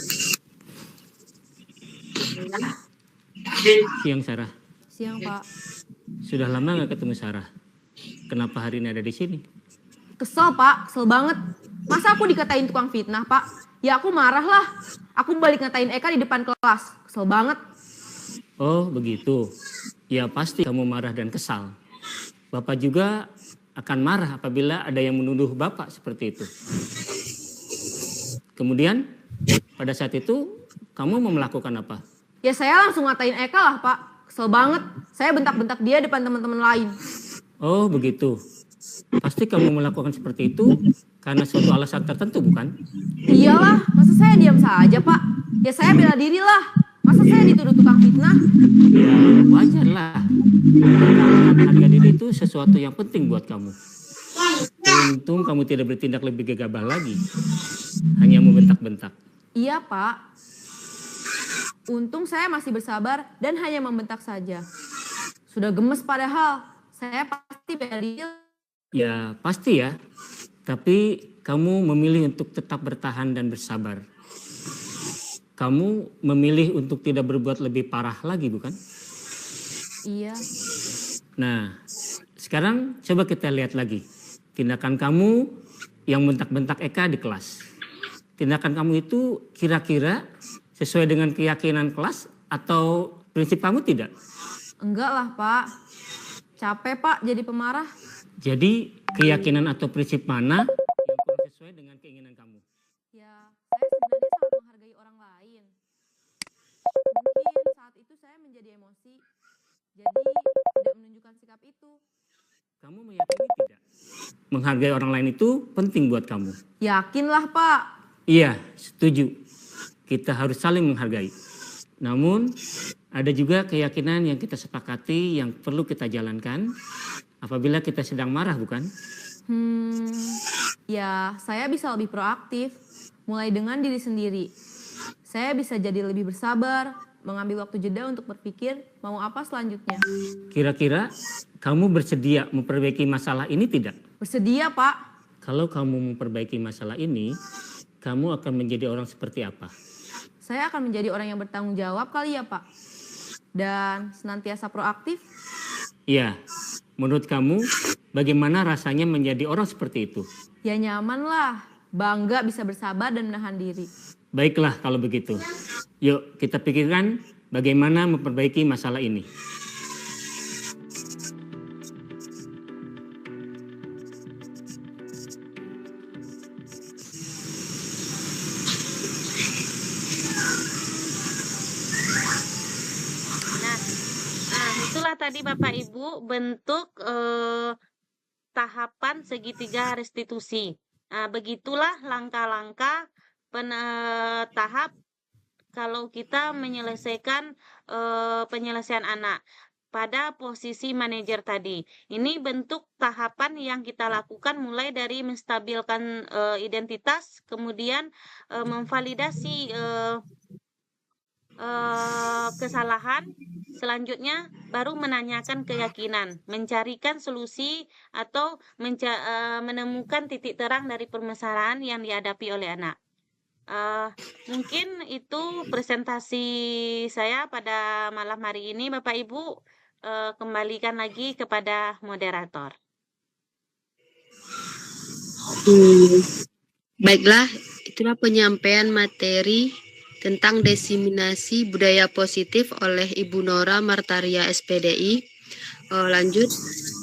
Siang Sarah. Siang, Pak. Sudah lama nggak ketemu Sarah. Kenapa hari ini ada di sini? Kesel, Pak. Kesel banget. Masa aku dikatain tukang fitnah, Pak? Ya aku marah lah. Aku balik ngatain Eka di depan kelas. Kesel banget. Oh begitu. Ya pasti kamu marah dan kesal. Bapak juga akan marah apabila ada yang menuduh Bapak seperti itu. Kemudian pada saat itu kamu mau melakukan apa? Ya saya langsung ngatain Eka lah, Pak. Kesel banget. Saya bentak-bentak dia depan teman-teman lain. Oh begitu. Pasti kamu melakukan seperti itu karena suatu alasan tertentu, bukan? Iyalah, masa saya diam saja, Pak? Ya saya bela diri lah. Masa saya dituduh tukang fitnah? Ya wajar lah. Harga diri itu sesuatu yang penting buat kamu. Untung kamu tidak bertindak lebih gegabah lagi. Hanya membentak-bentak. Iya, Pak. Untung saya masih bersabar dan hanya membentak saja. Sudah gemes padahal. Saya pasti bela diri. Ya pasti ya. Tapi kamu memilih untuk tetap bertahan dan bersabar. kamu memilih untuk tidak berbuat lebih parah lagi, bukan? Iya. Nah, sekarang coba kita lihat lagi. Tindakan kamu yang bentak-bentak Eka di kelas. Tindakan kamu itu kira-kira sesuai dengan keyakinan kelas atau prinsip kamu tidak? Enggak lah, Pak. Capek, Pak, jadi pemarah. Jadi keyakinan atau prinsip mana yang kurang sesuai dengan keinginan kamu? Ya, saya sebenarnya sangat menghargai orang lain. Mungkin saat itu saya menjadi emosi, jadi tidak menunjukkan sikap itu. Kamu meyakini tidak? Menghargai orang lain itu penting buat kamu. Yakinlah, Pak. Iya, setuju. Kita harus saling menghargai. Namun, ada juga keyakinan yang kita sepakati yang perlu kita jalankan apabila kita sedang marah, bukan? Ya, saya bisa lebih proaktif, mulai dengan diri sendiri. Saya bisa jadi lebih bersabar, mengambil waktu jeda untuk berpikir mau apa selanjutnya. Kira-kira kamu bersedia memperbaiki masalah ini tidak? Bersedia, Pak. Kalau kamu memperbaiki masalah ini, kamu akan menjadi orang seperti apa? Saya akan menjadi orang yang bertanggung jawab kali ya, Pak. Dan senantiasa proaktif. Iya, menurut kamu bagaimana rasanya menjadi orang seperti itu? Ya nyaman lah, bangga bisa bersabar dan menahan diri. Baiklah kalau begitu. Yuk kita pikirkan bagaimana memperbaiki masalah ini. Itulah tadi Bapak Ibu bentuk tahapan segitiga restitusi. Begitulah langkah-langkah tahap kalau kita menyelesaikan penyelesaian anak pada posisi manajer tadi. Ini bentuk tahapan yang kita lakukan mulai dari menstabilkan identitas, kemudian memvalidasi kesalahan, selanjutnya baru menanyakan keyakinan, mencarikan solusi atau menemukan titik terang dari permasalahan yang dihadapi oleh anak. Mungkin itu presentasi saya pada malam hari ini, Bapak Ibu. Kembalikan lagi kepada moderator. Baiklah, itulah penyampaian materi tentang diseminasi budaya positif oleh Ibu Nora Martaria SPDI. Lanjut,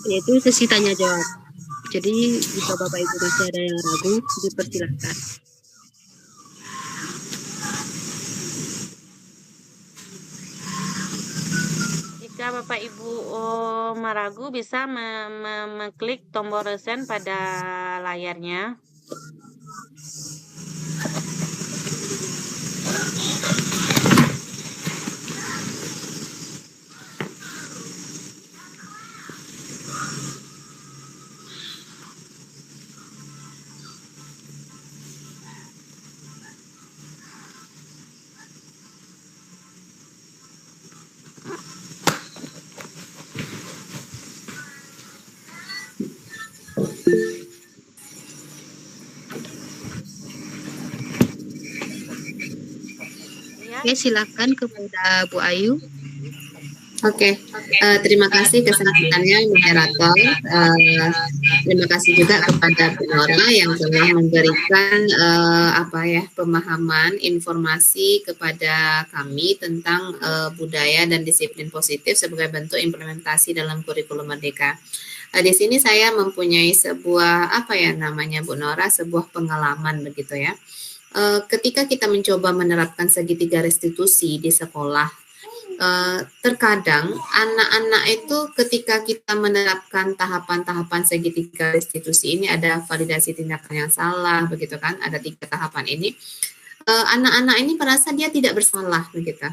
yaitu sesi tanya jawab. Jadi jika Bapak Ibu masih ada yang ragu, dipersilakan. Jika Bapak Ibu meragu, bisa mengklik tombol resen pada layarnya. Oke, silakan kepada Bu Ayu. Oke, terima kasih kesempatannya moderator. Terima kasih juga kepada Bu Nora yang telah memberikan pemahaman informasi kepada kami tentang budaya dan disiplin positif sebagai bentuk implementasi dalam kurikulum Merdeka. Di sini saya mempunyai sebuah Bu Nora, sebuah pengalaman begitu ya. Ketika kita mencoba menerapkan segitiga restitusi di sekolah, terkadang anak-anak itu ketika kita menerapkan tahapan-tahapan segitiga restitusi ini, ada validasi tindakan yang salah begitu kan, ada 3 tahapan ini, anak-anak ini merasa dia tidak bersalah begitu.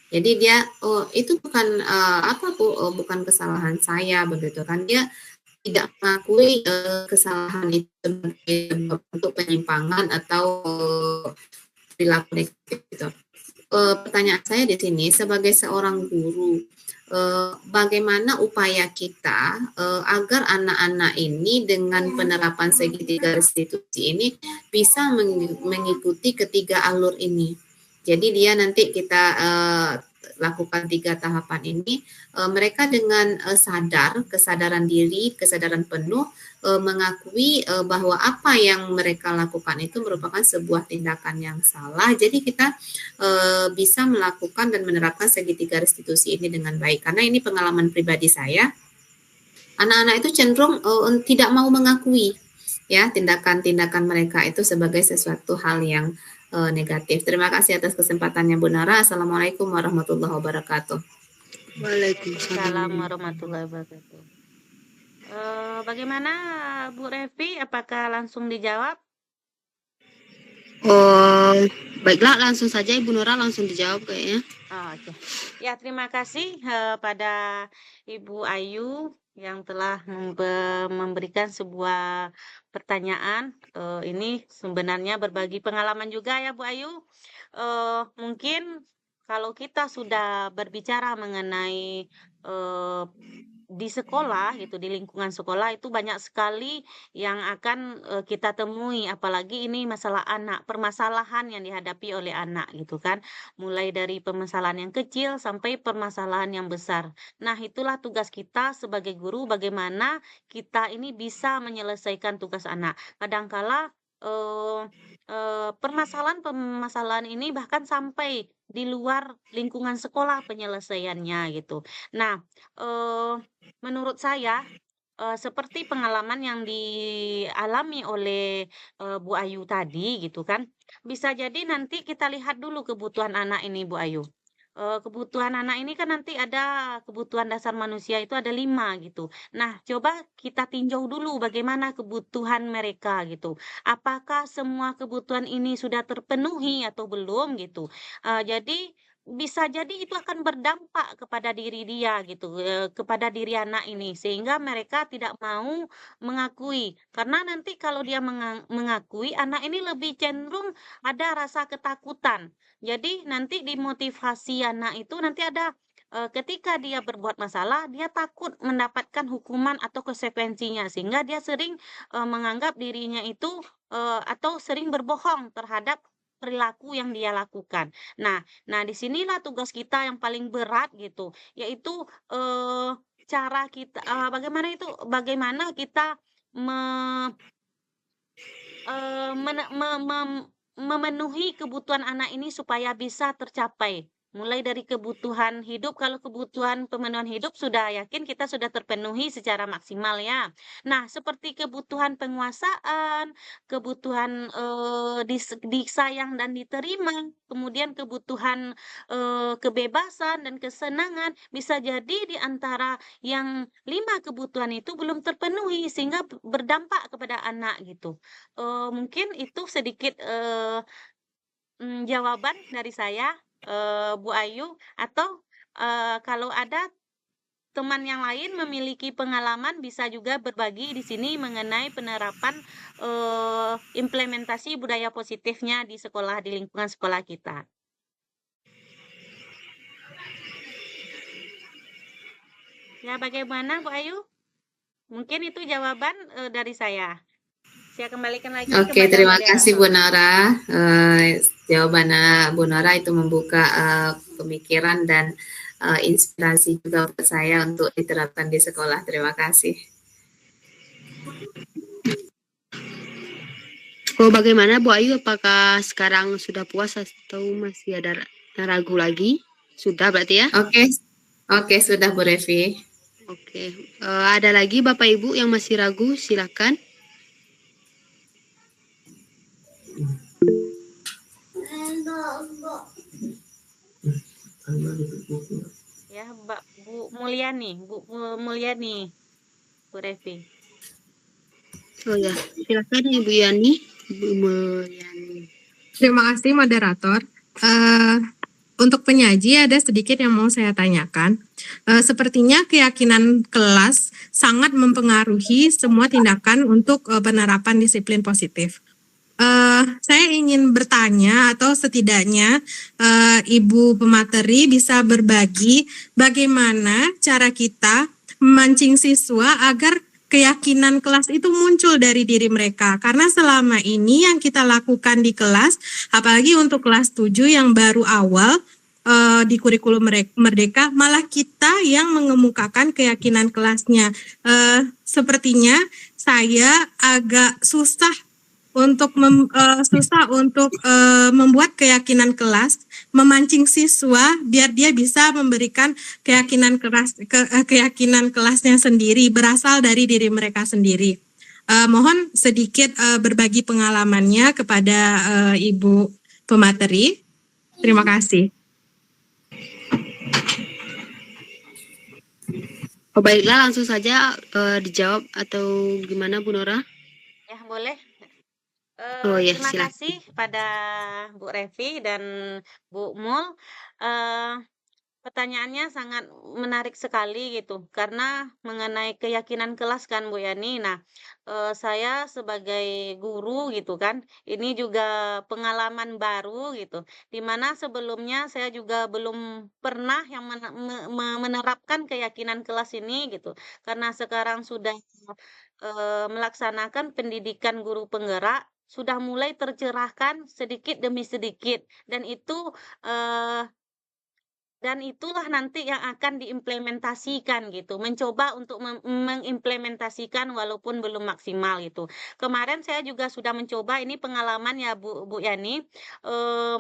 Jadi dia itu bukan bukan kesalahan saya begitu kan, dia tidak mengakui kesalahan itu sebagai bentuk penyimpangan atau perilaku negatif gitu. Pertanyaan saya di sini sebagai seorang guru, bagaimana upaya kita agar anak-anak ini dengan penerapan segitiga restitusi ini bisa mengikuti ketiga alur ini. Jadi dia nanti kita lakukan 3 tahapan ini, mereka dengan sadar, kesadaran diri, kesadaran penuh, mengakui bahwa apa yang mereka lakukan itu merupakan sebuah tindakan yang salah. Jadi kita bisa melakukan dan menerapkan segitiga restitusi ini dengan baik. Karena ini pengalaman pribadi saya, anak-anak itu cenderung tidak mau mengakui ya tindakan-tindakan mereka itu sebagai sesuatu hal yang negatif. Terima kasih atas kesempatannya Bu Nara. Assalamualaikum warahmatullahi wabarakatuh. Waalaikumsalam warahmatullahi wabarakatuh. Bagaimana Bu Revi? Apakah langsung dijawab? Oh, baiklah, langsung saja Ibu Nora langsung dijawab kayaknya. Oke. Ya, terima kasih pada Ibu Ayu yang telah memberikan sebuah pertanyaan. Ini sebenarnya berbagi pengalaman juga ya Bu Ayu. Mungkin kalau kita sudah berbicara mengenai di sekolah gitu, di lingkungan sekolah itu banyak sekali yang akan kita temui, apalagi ini masalah anak, permasalahan yang dihadapi oleh anak gitu kan, mulai dari permasalahan yang kecil sampai permasalahan yang besar. Nah, itulah tugas kita sebagai guru, bagaimana kita ini bisa menyelesaikan tugas anak. Kadangkala permasalahan ini bahkan sampai di luar lingkungan sekolah penyelesaiannya gitu. Nah, menurut saya seperti pengalaman yang dialami oleh Bu Ayu tadi gitu kan, bisa jadi nanti kita lihat dulu kebutuhan anak ini Bu Ayu. Kebutuhan anak ini kan nanti ada kebutuhan dasar manusia itu ada 5 gitu. Nah, coba kita tinjau dulu bagaimana kebutuhan mereka gitu. Apakah semua kebutuhan ini sudah terpenuhi atau belum gitu. Jadi bisa jadi itu akan berdampak kepada diri dia gitu, kepada diri anak ini, sehingga mereka tidak mau mengakui. Karena nanti kalau dia mengakui, anak ini lebih cenderung ada rasa ketakutan. Jadi nanti dimotivasi anak itu nanti ada ketika dia berbuat masalah, dia takut mendapatkan hukuman atau konsekuensinya, sehingga dia sering menganggap dirinya itu atau sering berbohong terhadap perilaku yang dia lakukan. Nah, disinilah tugas kita yang paling berat gitu, yaitu cara kita bagaimana kita memenuhi kebutuhan anak ini supaya bisa tercapai. Mulai dari kebutuhan hidup, kalau kebutuhan pemenuhan hidup sudah yakin kita sudah terpenuhi secara maksimal ya. Nah, seperti kebutuhan penguasaan, kebutuhan disayang dan diterima, kemudian kebutuhan kebebasan dan kesenangan, bisa jadi di antara yang 5 kebutuhan itu belum terpenuhi sehingga berdampak kepada anak gitu. Mungkin itu sedikit jawaban dari saya, Bu Ayu, atau kalau ada teman yang lain memiliki pengalaman bisa juga berbagi di sini mengenai penerapan implementasi budaya positifnya di sekolah, di lingkungan sekolah kita. Ya, bagaimana Bu Ayu? Mungkin itu jawaban dari saya. Saya kembalikan lagi Oke, kepada terima moderator. kasih Bu Nara. Jawabannya Bu Nara itu membuka pemikiran dan inspirasi juga untuk saya untuk diterapkan di sekolah. Terima kasih. Bagaimana Bu Ayu? Apakah sekarang sudah puas atau masih ada ragu lagi? Sudah berarti ya? Oke, sudah Bu Revi. Oke, ada lagi Bapak Ibu yang masih ragu? Silakan. Ya, Bu Mulyani, Bu Revi. Oh ya, silakan Ibu Yani. Bu Mulyani. Terima kasih moderator. Untuk penyaji ada sedikit yang mau saya tanyakan. Sepertinya keyakinan kelas sangat mempengaruhi semua tindakan untuk penerapan disiplin positif. Saya ingin bertanya atau setidaknya Ibu pemateri bisa berbagi bagaimana cara kita memancing siswa agar keyakinan kelas itu muncul dari diri mereka. Karena selama ini yang kita lakukan di kelas, apalagi untuk kelas 7 yang baru awal di kurikulum Merdeka, malah kita yang mengemukakan keyakinan kelasnya. Sepertinya saya agak susah untuk membuat keyakinan kelas, memancing siswa biar dia bisa memberikan keyakinan kelasnya sendiri, berasal dari diri mereka sendiri. Mohon sedikit berbagi pengalamannya kepada Ibu pemateri. Terima kasih. Oh, baiklah, langsung saja dijawab atau gimana Bu Nora? Ya, boleh. Oh ya, Terima silakan. kasih pada Bu Revi dan Bu Mul. Pertanyaannya sangat menarik sekali gitu, karena mengenai keyakinan kelas kan Bu Yani. Nah, saya sebagai guru gitu kan, ini juga pengalaman baru gitu, dimana sebelumnya saya juga belum pernah yang menerapkan keyakinan kelas ini gitu, karena sekarang sudah melaksanakan pendidikan guru penggerak, sudah mulai tercerahkan sedikit demi sedikit, dan itulah nanti yang akan diimplementasikan gitu, mencoba untuk mengimplementasikan walaupun belum maksimal gitu. Kemarin saya juga sudah mencoba, ini pengalaman ya Bu Yani,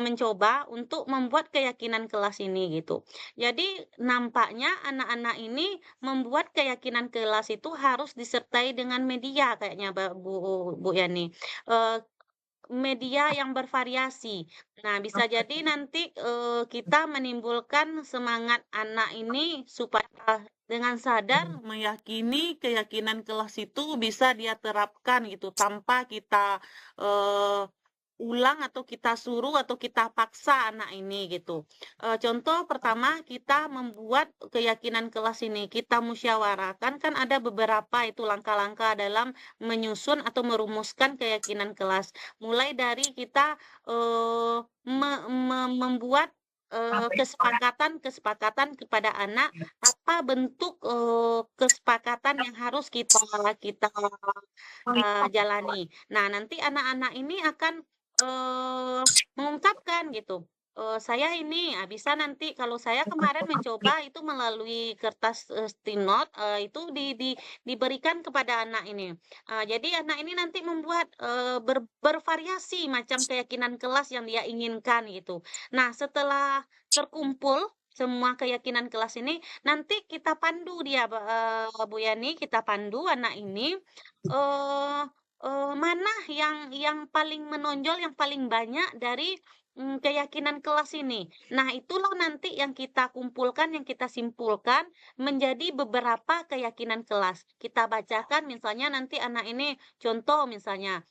mencoba untuk membuat keyakinan kelas ini gitu. Jadi nampaknya anak-anak ini membuat keyakinan kelas itu harus disertai dengan media kayaknya Bu Yani. Media yang bervariasi. Nah, bisa jadi nanti kita menimbulkan semangat anak ini supaya dengan sadar meyakini keyakinan kelas itu bisa dia terapkan gitu, tanpa kita ulang atau kita suruh atau kita paksa anak ini gitu. Contoh pertama, kita membuat keyakinan kelas ini, kita musyawarahkan, kan ada beberapa itu langkah-langkah dalam menyusun atau merumuskan keyakinan kelas. Mulai dari kita membuat kesepakatan kepada anak, apa bentuk kesepakatan yang harus kita jalani. Nah, nanti anak-anak ini akan mengungkapkan gitu. Saya ini bisa nanti, kalau saya kemarin mencoba itu melalui kertas sticky note, itu diberikan kepada anak ini. Jadi anak ini nanti membuat bervariasi macam keyakinan kelas yang dia inginkan gitu. Nah, setelah terkumpul semua keyakinan kelas ini, nanti kita pandu dia, Bu Yani, kita pandu anak ini mana yang paling menonjol, yang paling banyak dari keyakinan kelas ini. Nah, itulah nanti yang kita kumpulkan, yang kita simpulkan menjadi beberapa keyakinan kelas. Kita bacakan misalnya nanti anak ini, contoh misalnya,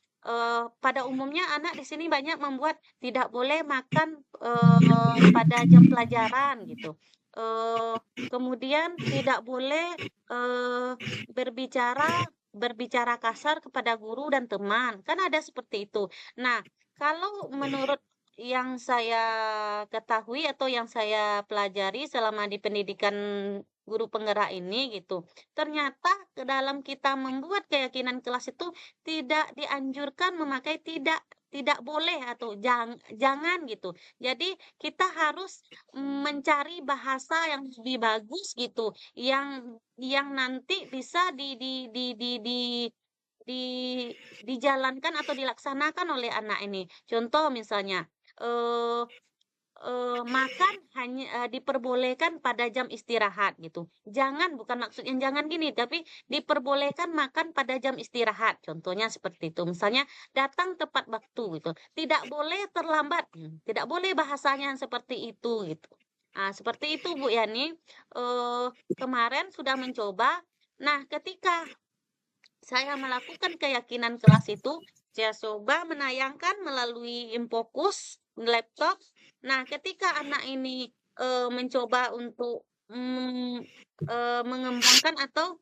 pada umumnya anak di sini banyak membuat tidak boleh makan pada jam pelajaran gitu. Kemudian tidak boleh berbicara kasar kepada guru dan teman, kan ada seperti itu. Nah, kalau menurut yang saya ketahui atau yang saya pelajari selama di pendidikan guru penggerak ini gitu, ternyata ke dalam kita membuat keyakinan kelas itu tidak dianjurkan memakai tidak boleh atau jangan gitu. Jadi kita harus mencari bahasa yang lebih bagus gitu, yang nanti bisa dijalankan atau dilaksanakan oleh anak ini. Contoh misalnya, makan hanya diperbolehkan pada jam istirahat gitu. Jangan, bukan maksudnya jangan gini, tapi diperbolehkan makan pada jam istirahat. Contohnya seperti itu. Misalnya datang tepat waktu gitu. Tidak boleh terlambat. Tidak boleh bahasanya seperti itu gitu. Nah, seperti itu Bu Yani. Kemarin sudah mencoba. Nah, ketika saya melakukan keyakinan kelas itu, saya coba menayangkan melalui Infocus laptop. Nah, ketika anak ini mencoba untuk mengembangkan atau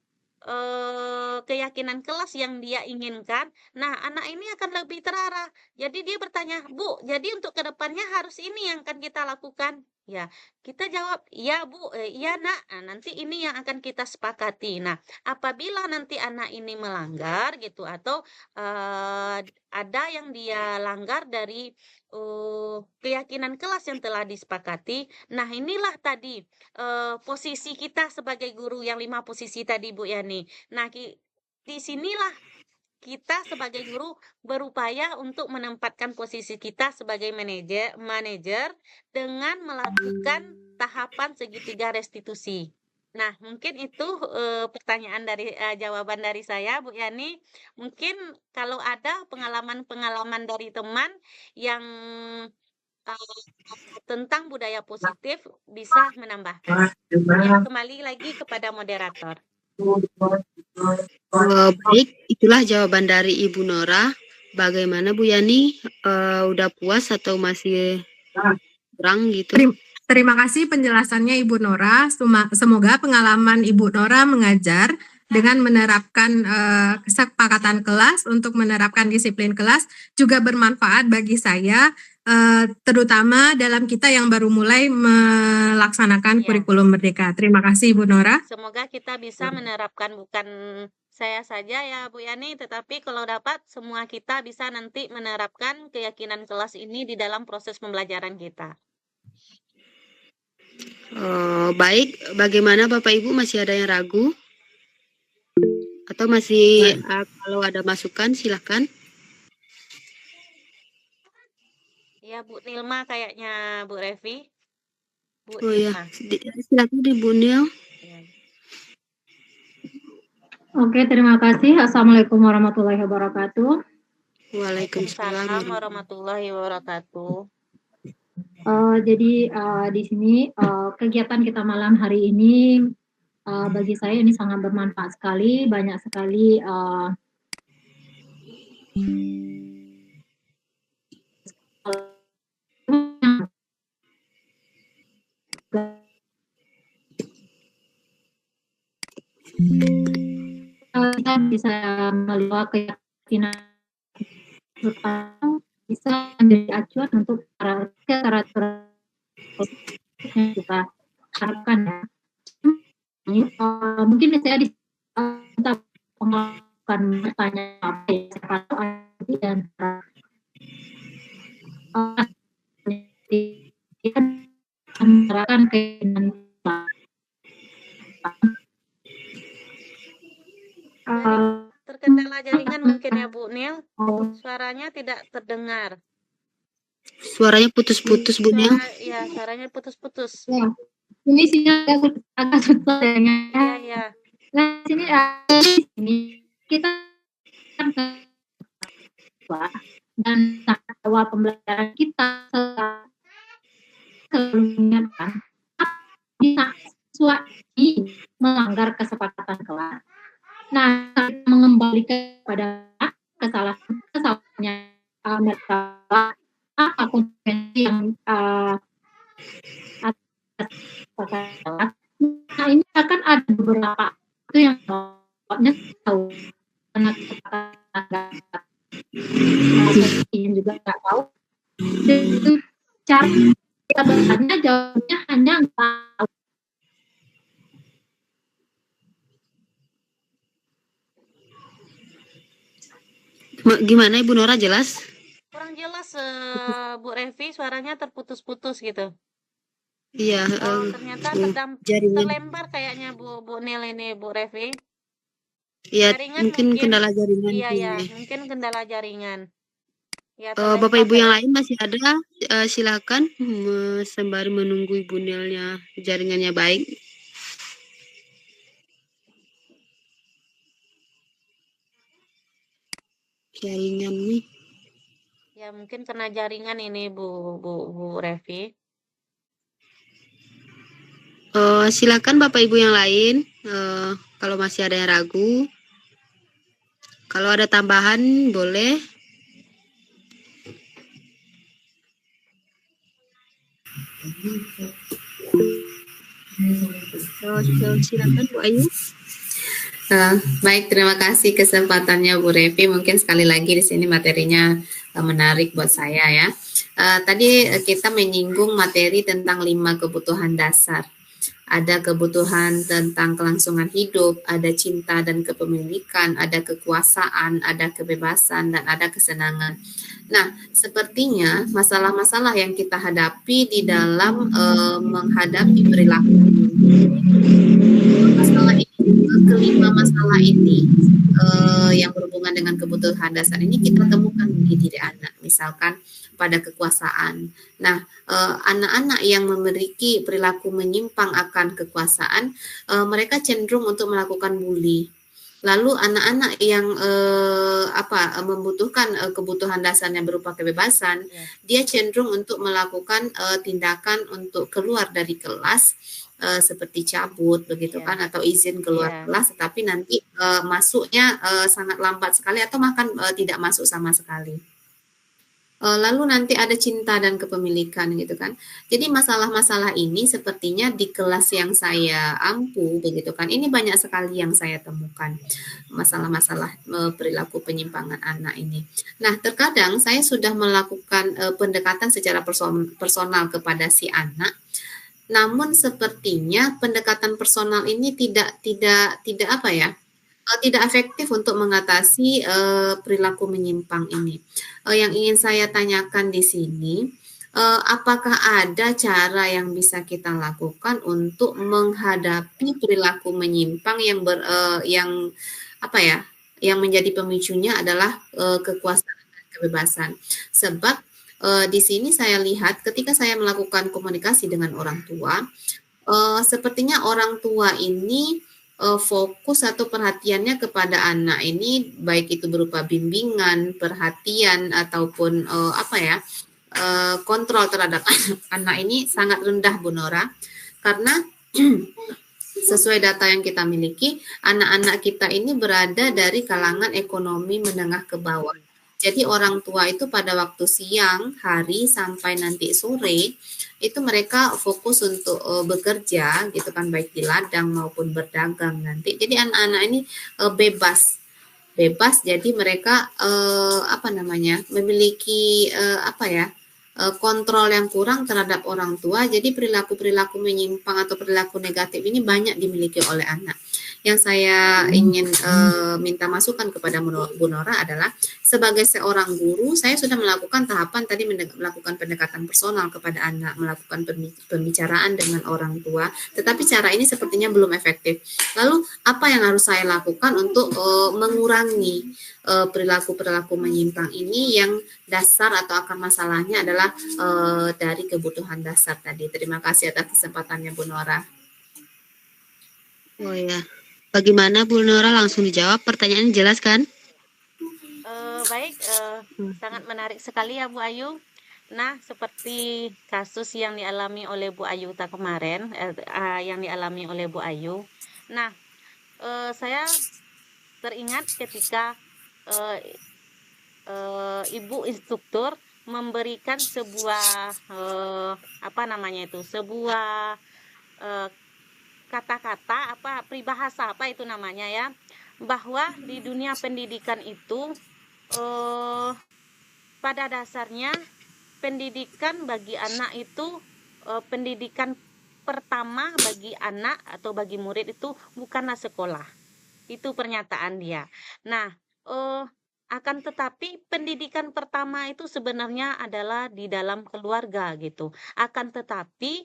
keyakinan kelas yang dia inginkan, nah anak ini akan lebih terarah. Jadi dia bertanya, Bu, jadi untuk kedepannya harus ini yang akan kita lakukan. Ya, kita jawab, iya Bu, iya Nak. Nah, nanti ini yang akan kita sepakati. Nah, apabila nanti anak ini melanggar gitu atau ada yang dia langgar dari keyakinan kelas yang telah disepakati, nah inilah tadi posisi kita sebagai guru yang 5 posisi tadi Bu Yani. Nah, di sinilah kita sebagai guru berupaya untuk menempatkan posisi kita sebagai manajer dengan melakukan tahapan segitiga restitusi. Nah, mungkin itu pertanyaan dari jawaban dari saya, Bu Yani. Mungkin kalau ada pengalaman-pengalaman dari teman yang tentang budaya positif bisa menambahkan. Ya, kembali lagi kepada moderator. Baik, itulah jawaban dari Ibu Nora. Bagaimana Bu Yani? Udah puas atau masih kurang gitu? Terima kasih penjelasannya Ibu Nora. Semoga pengalaman Ibu Nora mengajar dengan menerapkan kesepakatan kelas untuk menerapkan disiplin kelas juga bermanfaat bagi saya, terutama dalam kita yang baru mulai melaksanakan kurikulum Merdeka. Terima kasih Ibu Nora. Semoga kita bisa menerapkan bukan saya saja ya Bu Yani, tetapi kalau dapat semua kita bisa nanti menerapkan keyakinan kelas ini di dalam proses pembelajaran kita. Baik, bagaimana Bapak Ibu, masih ada yang ragu? Atau masih kalau ada masukan silahkan. Ya Bu Nilma kayaknya Bu Revi. Bu Oh ya, Nilma. silakan Ibu Nil. Oke, terima kasih. Assalamualaikum warahmatullahi wabarakatuh. Waalaikumsalam warahmatullahi wabarakatuh. Jadi di sini kegiatan kita malam hari ini bagi saya ini sangat bermanfaat sekali, banyak sekali kita bisa melihat keyakinan bisa menjadi acuan untuk cara yang kita harapkan ya. Mungkin saya minta pengakuan bertanya apa ya, siapa tahu ada di antara menerapkan keinginan terkendala jaringan mungkin ya Bu Nil, suaranya tidak terdengar. Suaranya putus-putus Bu Nil. Iya, suaranya putus-putus. Ya, ini sinyal agak susah dengan. Iya. Nah, sini kita dan awal pembelajaran kita selalu mengingatkan bisa sesuai melanggar kesepakatan kelas. Nah, kita mengembalikan pada kesalahannya mereka apa konsekuensi yang atas kesalahan. Nah, ini akan ada beberapa itu yang pokoknya tahu karena kesepakatan yang juga nggak tahu. Dan itu cara kita bertanya jawabnya hanya nggak tahu. Gimana Ibu Nora, jelas? Kurang jelas Bu Revi, suaranya terputus-putus gitu. Iya. Ternyata terlempar kayaknya Bu Nil ini Bu Revi. Iya, mungkin kendala jaringan. Iya, mungkin kendala jaringan. Ya, Bapak Ibu yang lain masih ada, silakan sembari menunggu Ibu Nilnya jaringannya baik. Jaringan nih. Ya, mungkin kena jaringan ini Bu Revi. Silakan Bapak Ibu yang lain, kalau masih ada yang ragu. Kalau ada tambahan boleh. Silakan Bu Ayu. Baik, terima kasih kesempatannya Bu Revi. Mungkin sekali lagi di sini materinya menarik buat saya ya. Tadi kita menyinggung materi tentang 5 kebutuhan dasar. Ada kebutuhan tentang kelangsungan hidup, ada cinta dan kepemilikan, ada kekuasaan, ada kebebasan, dan ada kesenangan. Nah, sepertinya masalah-masalah yang kita hadapi di dalam menghadapi perilaku masalah ini, kelima masalah ini yang berhubungan dengan kebutuhan dasar ini kita temukan di diri anak, misalkan pada kekuasaan. Nah, anak-anak yang memiliki perilaku menyimpang akan kekuasaan, mereka cenderung untuk melakukan bully. Lalu anak-anak yang membutuhkan kebutuhan dasarnya berupa kebebasan, dia cenderung untuk melakukan tindakan untuk keluar dari kelas, seperti cabut begitu kan, atau izin keluar kelas, tetapi nanti masuknya sangat lambat sekali atau bahkan tidak masuk sama sekali. Lalu nanti ada cinta dan kepemilikan gitu kan. Jadi masalah-masalah ini sepertinya di kelas yang saya ampu begitu kan, ini banyak sekali yang saya temukan masalah-masalah perilaku penyimpangan anak ini. Nah, terkadang saya sudah melakukan pendekatan secara personal kepada si anak. Namun sepertinya pendekatan personal ini tidak efektif untuk mengatasi perilaku menyimpang ini. Yang ingin saya tanyakan di sini, apakah ada cara yang bisa kita lakukan untuk menghadapi perilaku menyimpang yang menjadi pemicunya adalah kekuasaan dan kebebasan. Sebab di sini saya lihat ketika saya melakukan komunikasi dengan orang tua, sepertinya orang tua ini fokus atau perhatiannya kepada anak ini, baik itu berupa bimbingan, perhatian, ataupun kontrol terhadap anak ini sangat rendah, Bu Nora, karena sesuai data yang kita miliki, anak-anak kita ini berada dari kalangan ekonomi menengah ke bawah. Jadi orang tua itu pada waktu siang, hari, sampai nanti sore, itu mereka fokus untuk bekerja gitu kan, baik di ladang maupun berdagang nanti. Jadi anak-anak ini bebas, jadi mereka memiliki kontrol yang kurang terhadap orang tua. Jadi perilaku menyimpang atau perilaku negatif ini banyak dimiliki oleh anak. Yang saya ingin minta masukan kepada Bu Nora adalah, sebagai seorang guru, saya sudah melakukan tahapan tadi, melakukan pendekatan personal kepada anak, melakukan pembicaraan dengan orang tua, tetapi cara ini sepertinya belum efektif. Lalu apa yang harus saya lakukan untuk mengurangi perilaku-perilaku menyimpang ini yang dasar atau akar masalahnya adalah dari kebutuhan dasar tadi. Terima kasih atas kesempatannya, Bu Nora. Oh ya, bagaimana Bu Nora, langsung dijawab, pertanyaannya jelas kan? Baik, sangat menarik sekali ya Bu Ayu. Nah, seperti kasus yang dialami oleh Bu Ayu kemarin, yang dialami oleh Bu Ayu. Nah, saya teringat ketika Ibu instruktur memberikan sebuah sebuah kata-kata peribahasa itu namanya ya, bahwa di dunia pendidikan itu pada dasarnya pendidikan bagi anak itu pendidikan pertama bagi anak atau bagi murid itu bukanlah sekolah. Itu pernyataan dia. Nah, akan tetapi pendidikan pertama itu sebenarnya adalah di dalam keluarga gitu. Akan tetapi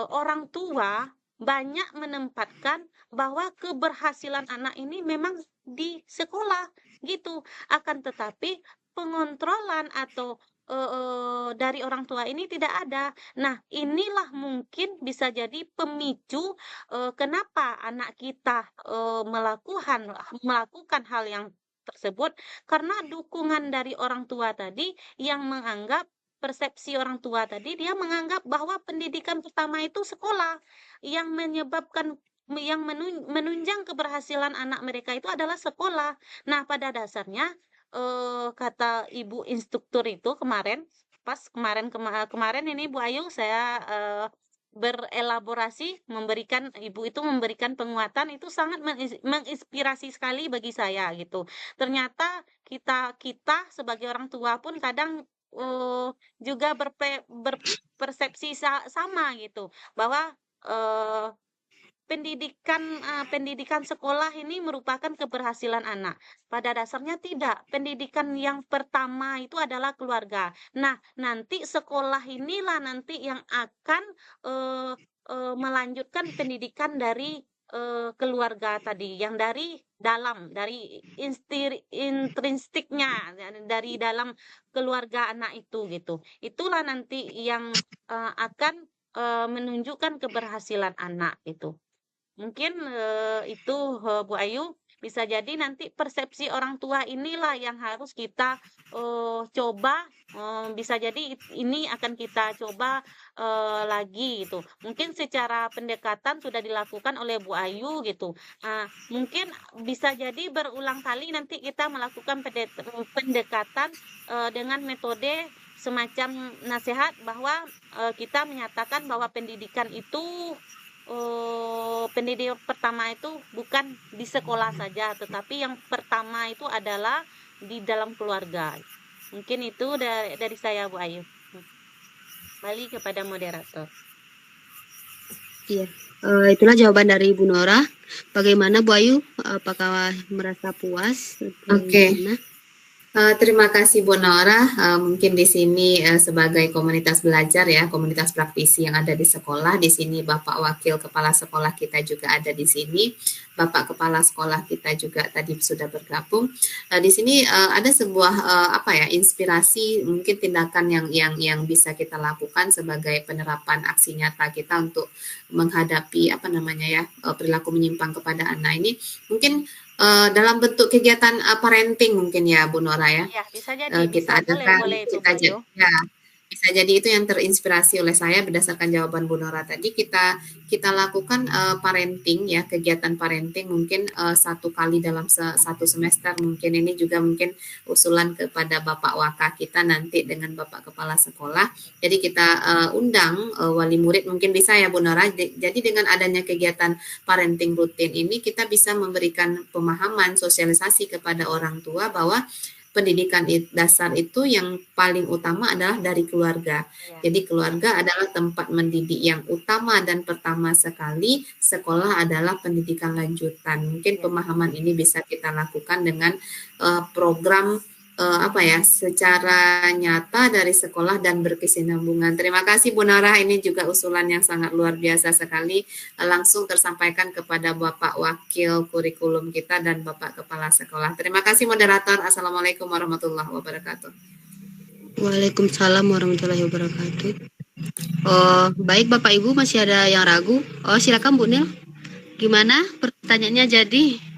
orang tua banyak menempatkan bahwa keberhasilan anak ini memang di sekolah gitu. Akan tetapi pengontrolan atau dari orang tua ini tidak ada. Nah, inilah mungkin bisa jadi pemicu kenapa anak kita melakukan hal yang tersebut, karena dukungan dari orang tua tadi yang menganggap, persepsi orang tua tadi, dia menganggap bahwa pendidikan pertama itu sekolah, yang menyebabkan menunjang keberhasilan anak mereka itu adalah sekolah. Nah, pada dasarnya kata Ibu instruktur itu kemarin ini Bu Ayu, saya berelaborasi, ibu itu memberikan penguatan, itu sangat menginspirasi sekali bagi saya gitu. Ternyata kita sebagai orang tua pun kadang juga berpersepsi sama gitu, bahwa pendidikan sekolah ini merupakan keberhasilan anak. Pada dasarnya tidak. Pendidikan yang pertama itu adalah keluarga. Nah, nanti sekolah inilah nanti yang akan melanjutkan pendidikan dari keluarga tadi, yang dari dalam, dari intrinstiknya, dari dalam keluarga anak itu gitu. Itulah nanti yang akan menunjukkan keberhasilan anak itu. Mungkin itu Bu Ayu, bisa jadi nanti persepsi orang tua inilah yang harus kita coba, bisa jadi ini akan kita coba lagi gitu. Mungkin secara pendekatan sudah dilakukan oleh Bu Ayu gitu. Mungkin bisa jadi berulang kali nanti kita melakukan pendekatan dengan metode semacam nasihat, bahwa kita menyatakan bahwa pendidikan itu pendidikan pertama itu bukan di sekolah saja, tetapi yang pertama itu adalah di dalam keluarga. Mungkin itu dari saya, Bu Ayu. Balik kepada moderator. Iya, itulah jawaban dari Ibu Nora. Bagaimana Bu Ayu? Apakah merasa puas? Oke. Terima kasih Bu Nora. Mungkin di sini sebagai komunitas belajar ya, komunitas praktisi yang ada di sekolah, di sini Bapak Wakil Kepala Sekolah kita juga ada di sini, Bapak Kepala Sekolah kita juga tadi sudah bergabung. Di sini ada sebuah inspirasi, mungkin tindakan yang bisa kita lakukan sebagai penerapan aksi nyata kita untuk menghadapi perilaku menyimpang kepada anak ini. Mungkin dalam bentuk kegiatan parenting mungkin ya Bu Nora ya. Iya, bisa jadi. Kita adakan, bisa jadi itu yang terinspirasi oleh saya berdasarkan jawaban Bu Nora tadi. Kita lakukan parenting ya, kegiatan parenting mungkin 1 kali dalam 1 semester. Mungkin ini juga mungkin usulan kepada Bapak Waka kita nanti dengan Bapak Kepala Sekolah. Jadi kita undang wali murid, mungkin bisa ya Bu Nora. Jadi dengan adanya kegiatan parenting rutin ini kita bisa memberikan pemahaman, sosialisasi kepada orang tua bahwa pendidikan dasar itu yang paling utama adalah dari keluarga. Jadi keluarga adalah tempat mendidik yang utama dan pertama sekali, sekolah adalah pendidikan lanjutan. Mungkin pemahaman ini bisa kita lakukan dengan program secara nyata dari sekolah dan berkesinambungan. Terima kasih Bu Nora, ini juga usulan yang sangat luar biasa sekali, langsung tersampaikan kepada Bapak Wakil Kurikulum kita dan Bapak Kepala Sekolah. Terima kasih moderator. Assalamualaikum warahmatullahi wabarakatuh. Waalaikumsalam warahmatullahi wabarakatuh. Baik Bapak Ibu, masih ada yang ragu? Silakan Bu Nil. Gimana pertanyaannya jadi?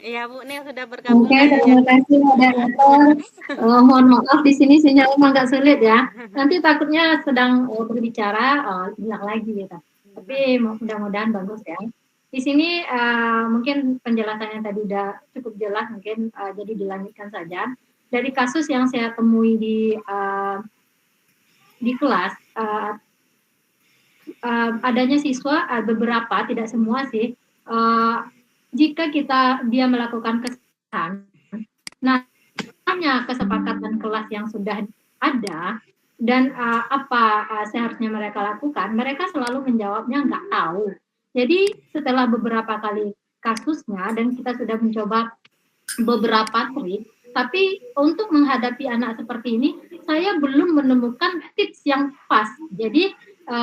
Iya Bu Nil sudah bergabung. Oke, terima kasih moderator. Mohon maaf di sini sinyalnya agak sulit ya. Nanti takutnya sedang berbicara hilang lagi gitu. Tapi mudah-mudahan bagus ya. Di sini mungkin penjelasannya tadi udah cukup jelas, mungkin jadi dilanjutkan saja. Dari kasus yang saya temui di kelas, adanya siswa beberapa, tidak semua sih. Jika dia melakukan kesalahan, nah hanya kesepakatan kelas yang sudah ada dan seharusnya mereka lakukan, mereka selalu menjawabnya nggak tahu. Jadi setelah beberapa kali kasusnya dan kita sudah mencoba beberapa trik, tapi untuk menghadapi anak seperti ini, saya belum menemukan tips yang pas. Jadi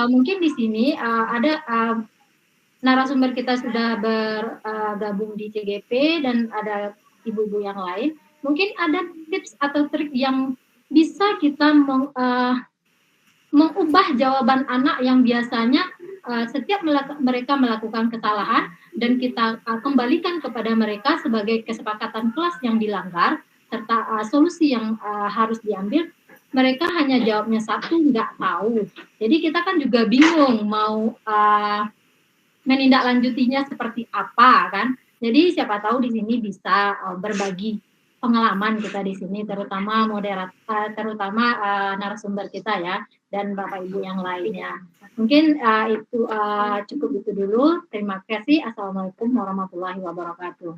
mungkin di sini ada narasumber kita sudah bergabung di CGP dan ada ibu-ibu yang lain. Mungkin ada tips atau trik yang bisa kita mengubah jawaban anak yang biasanya setiap mereka melakukan kesalahan dan kita kembalikan kepada mereka sebagai kesepakatan kelas yang dilanggar serta solusi yang harus diambil. Mereka hanya jawabnya satu, nggak tahu. Jadi kita kan juga bingung mau menindaklanjutinya seperti apa kan. Jadi siapa tahu di sini bisa berbagi pengalaman kita di sini, terutama narasumber kita ya, dan Bapak Ibu yang lainnya. Mungkin itu cukup itu dulu. Terima kasih. Assalamualaikum warahmatullahi wabarakatuh.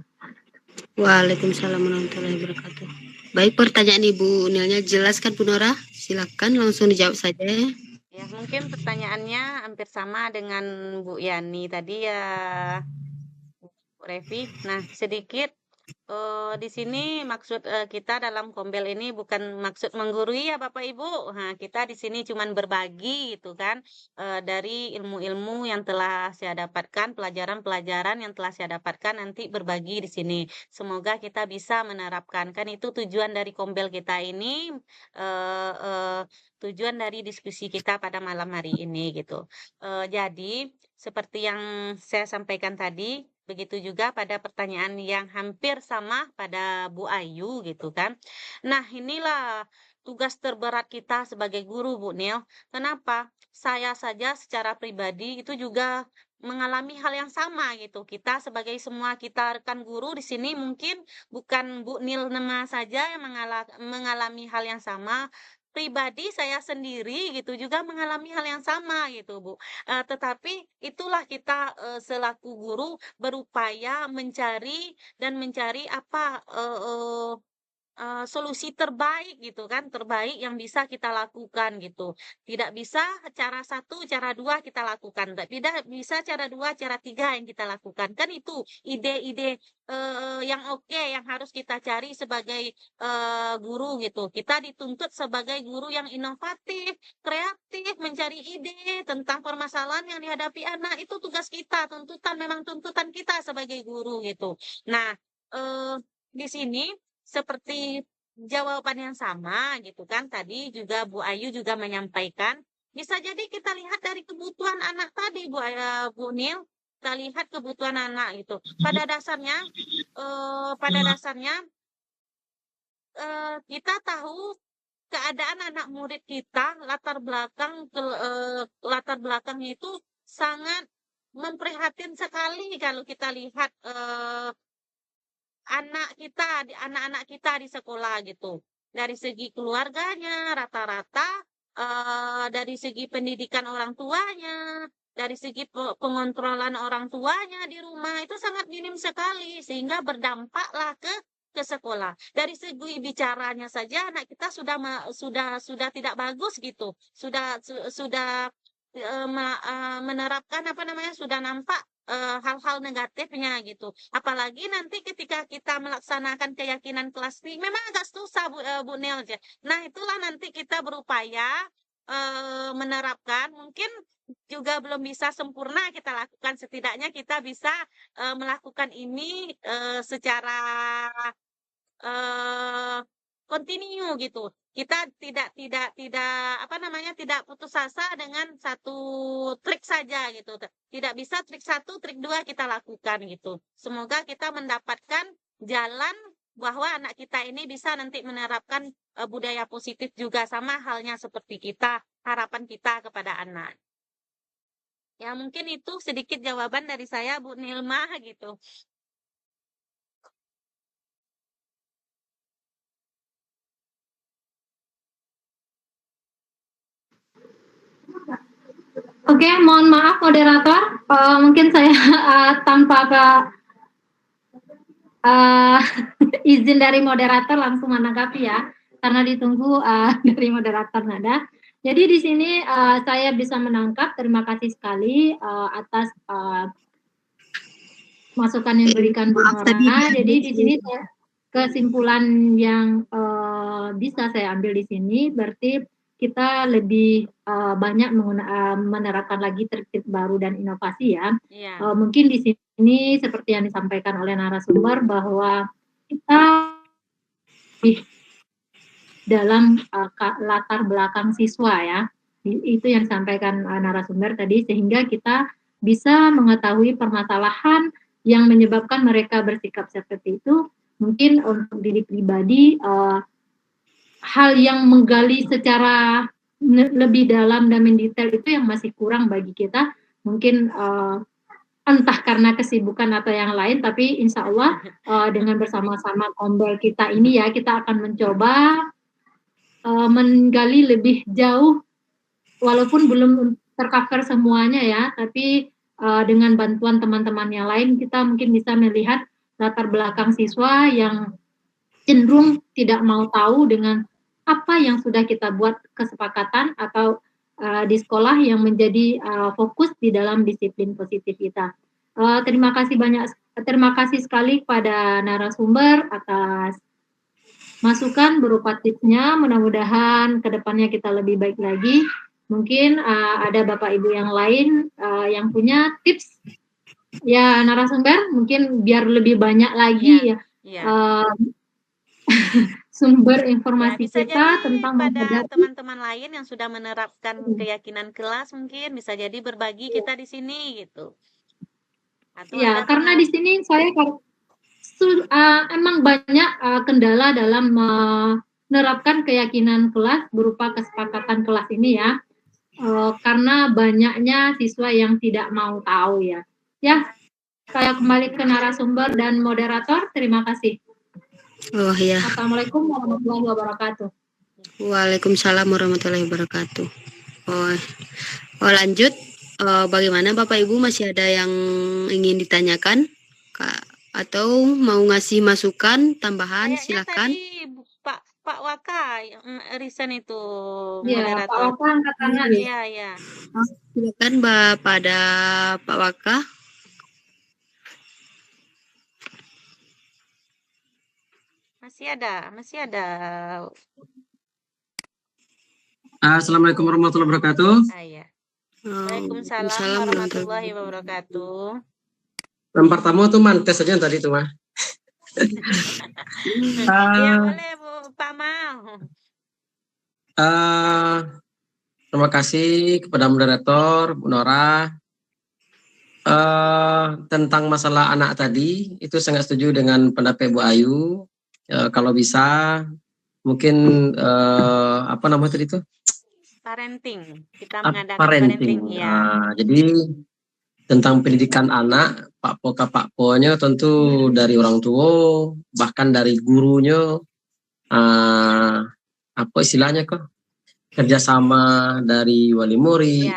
Waalaikumsalam warahmatullahi wabarakatuh. Baik, pertanyaan Ibu Nilnya jelas kan Bu Nora? Silakan langsung dijawab saja ya. Ya, mungkin pertanyaannya hampir sama dengan Bu Yani tadi ya, Bu Revi. Nah, sedikit di sini maksud kita dalam Kombel ini bukan maksud menggurui ya Bapak Ibu. Nah, kita di sini cuman berbagi gitu kan, dari ilmu-ilmu yang telah saya dapatkan, pelajaran-pelajaran yang telah saya dapatkan nanti berbagi di sini. Semoga kita bisa menerapkan. Kan itu tujuan dari Kombel kita ini, tujuan dari diskusi kita pada malam hari ini gitu. Jadi seperti yang saya sampaikan tadi, begitu juga pada pertanyaan yang hampir sama pada Bu Ayu gitu kan. Nah, inilah tugas terberat kita sebagai guru, Bu Nil. Kenapa? Saya saja secara pribadi itu juga mengalami hal yang sama gitu. Kita sebagai semua kita rekan guru di sini mungkin bukan Bu Nil Nema saja yang mengalami hal yang sama. Pribadi saya sendiri gitu juga mengalami hal yang sama gitu, Bu. Tetapi itulah kita selaku guru berupaya mencari apa solusi terbaik gitu kan, terbaik yang bisa kita lakukan gitu. Tidak bisa cara satu, cara dua kita lakukan, tidak bisa cara dua, cara tiga yang kita lakukan. Kan itu ide-ide yang oke yang harus kita cari sebagai guru gitu. Kita dituntut sebagai guru yang inovatif, kreatif, mencari ide tentang permasalahan yang dihadapi anak. Itu tugas kita, memang tuntutan kita sebagai guru gitu. Nah, di sini seperti jawaban yang sama gitu kan, tadi juga Bu Ayu juga menyampaikan, bisa jadi kita lihat dari kebutuhan anak tadi Bu Nil, kita lihat kebutuhan anak itu. Pada dasarnya kita tahu keadaan anak murid kita, latar belakangnya itu sangat memprihatin sekali kalau kita lihat anak-anak kita di sekolah gitu. Dari segi keluarganya rata-rata dari segi pendidikan orang tuanya, dari segi pengontrolan orang tuanya di rumah itu sangat minim sekali sehingga berdampaklah ke sekolah. Dari segi bicaranya saja anak kita sudah tidak bagus gitu. Sudah menerapkan sudah nampak hal-hal negatifnya gitu. Apalagi nanti ketika kita melaksanakan keyakinan kelas ini memang agak susah Bu Nel. Nah, itulah nanti kita berupaya menerapkan, mungkin juga belum bisa sempurna kita lakukan, setidaknya kita bisa melakukan ini secara continue gitu. Kita tidak putus asa dengan satu trik saja gitu. Tidak bisa trik satu, trik dua kita lakukan gitu. Semoga kita mendapatkan jalan bahwa anak kita ini bisa nanti menerapkan budaya positif juga, sama halnya seperti kita, harapan kita kepada anak. Ya, mungkin itu sedikit jawaban dari saya, Bu Nilma gitu. Oke, mohon maaf moderator, mungkin saya tanpa izin dari moderator langsung menanggapi ya, karena ditunggu dari moderator Nada. Jadi di sini saya bisa menangkap, terima kasih sekali atas masukan yang diberikan Bu Nora. Jadi di sini kesimpulan yang bisa saya ambil di sini berarti kita lebih banyak menerapkan lagi trik-trik baru dan inovasi ya. Mungkin di sini seperti yang disampaikan oleh narasumber bahwa kita dalam latar belakang siswa ya, itu yang disampaikan narasumber tadi, sehingga kita bisa mengetahui permasalahan yang menyebabkan mereka bersikap seperti itu. Mungkin untuk diri pribadi hal yang menggali secara lebih dalam dan mendetail itu yang masih kurang bagi kita. Mungkin entah karena kesibukan atau yang lain, tapi insya Allah dengan bersama-sama Kombel kita ini ya, kita akan mencoba menggali lebih jauh, walaupun belum tercover semuanya ya, tapi dengan bantuan teman-teman yang lain, kita mungkin bisa melihat latar belakang siswa yang cenderung tidak mau tahu dengan apa yang sudah kita buat kesepakatan atau di sekolah yang menjadi fokus di dalam disiplin positif kita. Terima kasih sekali kepada narasumber atas masukan berupa tipsnya. Mudah-mudahan kedepannya kita lebih baik lagi. Mungkin ada Bapak Ibu yang lain yang punya tips ya narasumber, mungkin biar lebih banyak lagi sumber informasi Bisa kita jadi tentang pada menghadapi teman-teman lain yang sudah menerapkan keyakinan kelas, mungkin bisa jadi berbagi kita di sini gitu. Atau ya, ada karena di sini saya emang banyak kendala dalam menerapkan keyakinan kelas berupa kesepakatan kelas ini ya. Karena banyaknya siswa yang tidak mau tahu ya. Ya, saya kembali ke narasumber dan moderator. Terima kasih. Oh ya. Assalamualaikum warahmatullahi wabarakatuh. Waalaikumsalam warahmatullahi wabarakatuh. Oh lanjut. Bagaimana Bapak Ibu, masih ada yang ingin ditanyakan? Atau mau ngasih masukan tambahan? Kayaknya Silakan. tadi Pak Waka yang resign itu Ya, Pak moderator. Waka angkat tangan. Iya. Silakan pada Pak Waka. Masih ada. Assalamualaikum warahmatullahi wabarakatuh. Iya. Waalaikumsalam warahmatullahi wabarakatuh. Yang pertama tuh mantes aja yang tadi tuh mah. Iya boleh Bu Pak Mal. Terima kasih kepada moderator Bu Nora. Tentang masalah anak tadi, itu sangat setuju dengan pendapat Bu Ayu. Kalau bisa mungkin apa namanya tadi itu? Parenting. Kita mengadakan Parenting. Ya. Jadi tentang pendidikan anak, Pak Po-nya tentu dari orang tua, bahkan dari gurunya, apa istilahnya kok? Kerjasama dari wali murid,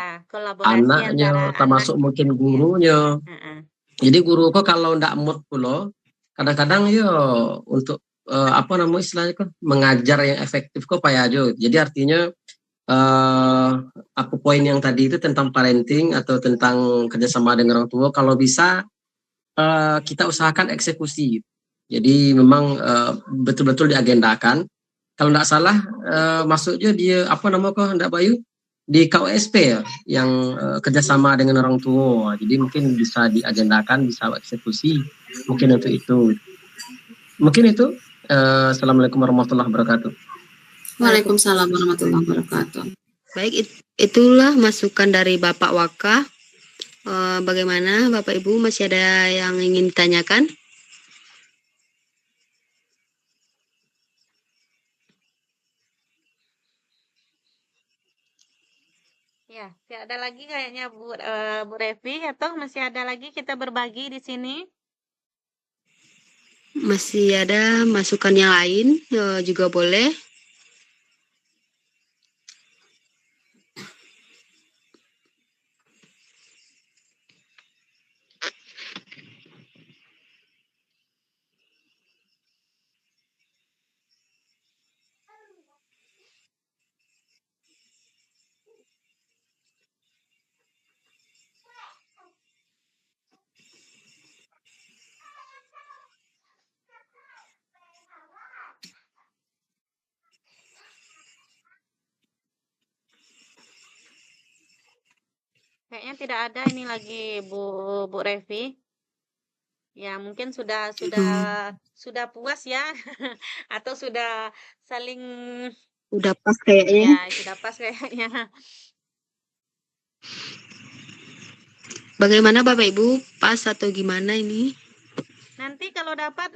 anaknya, termasuk mungkin gurunya. Jadi guru kok kalau ndak mood pulo, kadang-kadang yo untuk apa namanya istilahnya kok mengajar yang efektif kok payah aja. Jadi artinya apa poin yang tadi itu tentang parenting atau tentang kerjasama dengan orang tua, kalau bisa kita usahakan eksekusi. Jadi memang betul-betul diagendakan. Kalau tidak salah masuknya dia apa nama kok Ndak Bayu di KOSP ya, yang kerjasama dengan orang tua. Jadi mungkin bisa diagendakan, bisa eksekusi. Mungkin untuk itu. Mungkin itu. Assalamualaikum warahmatullahi wabarakatuh. Waalaikumsalam warahmatullahi wabarakatuh. Baik, itulah masukan dari Bapak Waka. Bagaimana Bapak Ibu, masih ada yang ingin ditanyakan? Ya, tidak ada lagi kayaknya Bu Revi, atau masih ada lagi kita berbagi di sini? Masih ada masukan yang lain juga boleh. Kayaknya tidak ada ini lagi Bu Revi. Ya, mungkin sudah puas ya atau sudah saling udah pas kayaknya. Ya, sudah pas kayaknya. Bagaimana Bapak Ibu, pas atau gimana ini? Nanti kalau dapat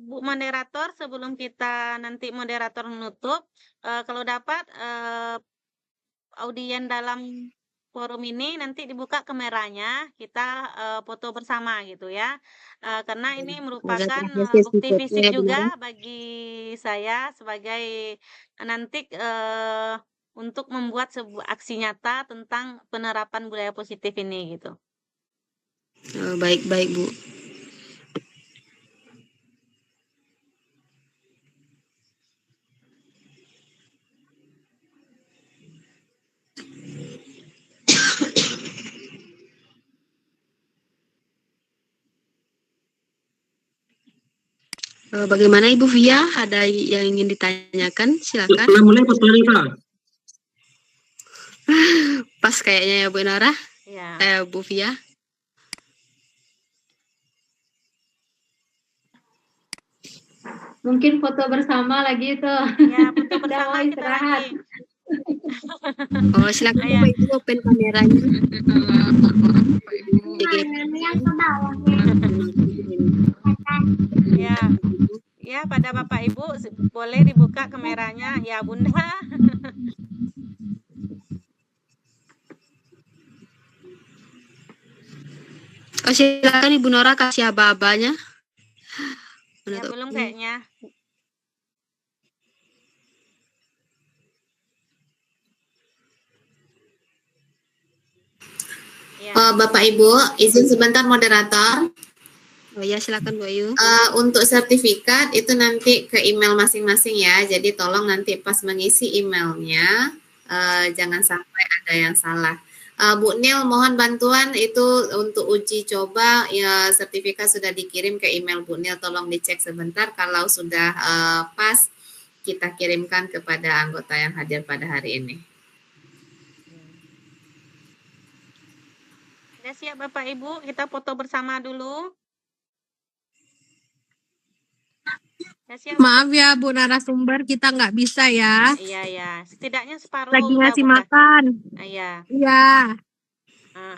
Bu moderator, sebelum kita nanti moderator menutup, kalau dapat audien dalam forum ini nanti dibuka kameranya, kita foto bersama gitu ya. Karena ini merupakan bukti fisik juga bagi saya sebagai nanti untuk membuat sebuah aksi nyata tentang penerapan budaya positif ini gitu. Baik-baik Bu. Bagaimana Ibu Via? Ada yang ingin ditanyakan? Silakan. Sudah mulai Pak. Pas kayaknya ya Bu Nara. Ya. Bu Via. Mungkin foto bersama lagi tuh. Ya, foto bersama kita istirahat. lagi. Oh, silakan Bapak Ibu open kameranya. Ya. Ya, pada Bapak Ibu boleh dibuka kameranya ya, Bunda. Oh, silakan Ibu Nora kasih aba-abanya. Ya, belum kayaknya. Ya. Bapak Ibu, izin sebentar moderator. Oh ya, silakan Bu Ayu. Untuk sertifikat itu nanti ke email masing-masing ya. Jadi tolong nanti pas mengisi emailnya jangan sampai ada yang salah. Bu Nil, mohon bantuan itu untuk uji coba ya, sertifikat sudah dikirim ke email Bu Nil. Tolong dicek sebentar, kalau sudah pas kita kirimkan kepada anggota yang hadir pada hari ini. Sudah siap Bapak Ibu, kita foto bersama dulu. Maaf ya Bu narasumber, kita nggak bisa ya. Iya ya, setidaknya separuh. Lagi ngasih makan. Iya. Iya.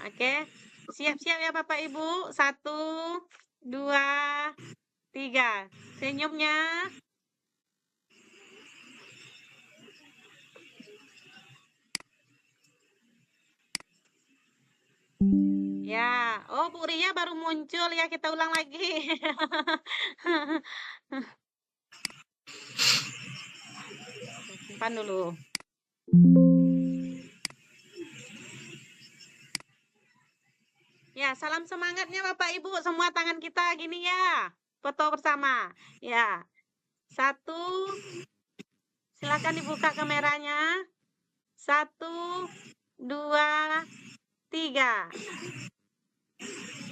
Oke, siap-siap ya Bapak Ibu. 1, 2, 3. Senyumnya. Ya, oh Bu Ria baru muncul ya, kita ulang lagi. Simpan dulu. Ya, salam semangatnya Bapak Ibu, semua tangan kita gini ya. Foto bersama. Ya. 1. Silakan dibuka kameranya. 1, 2, 3.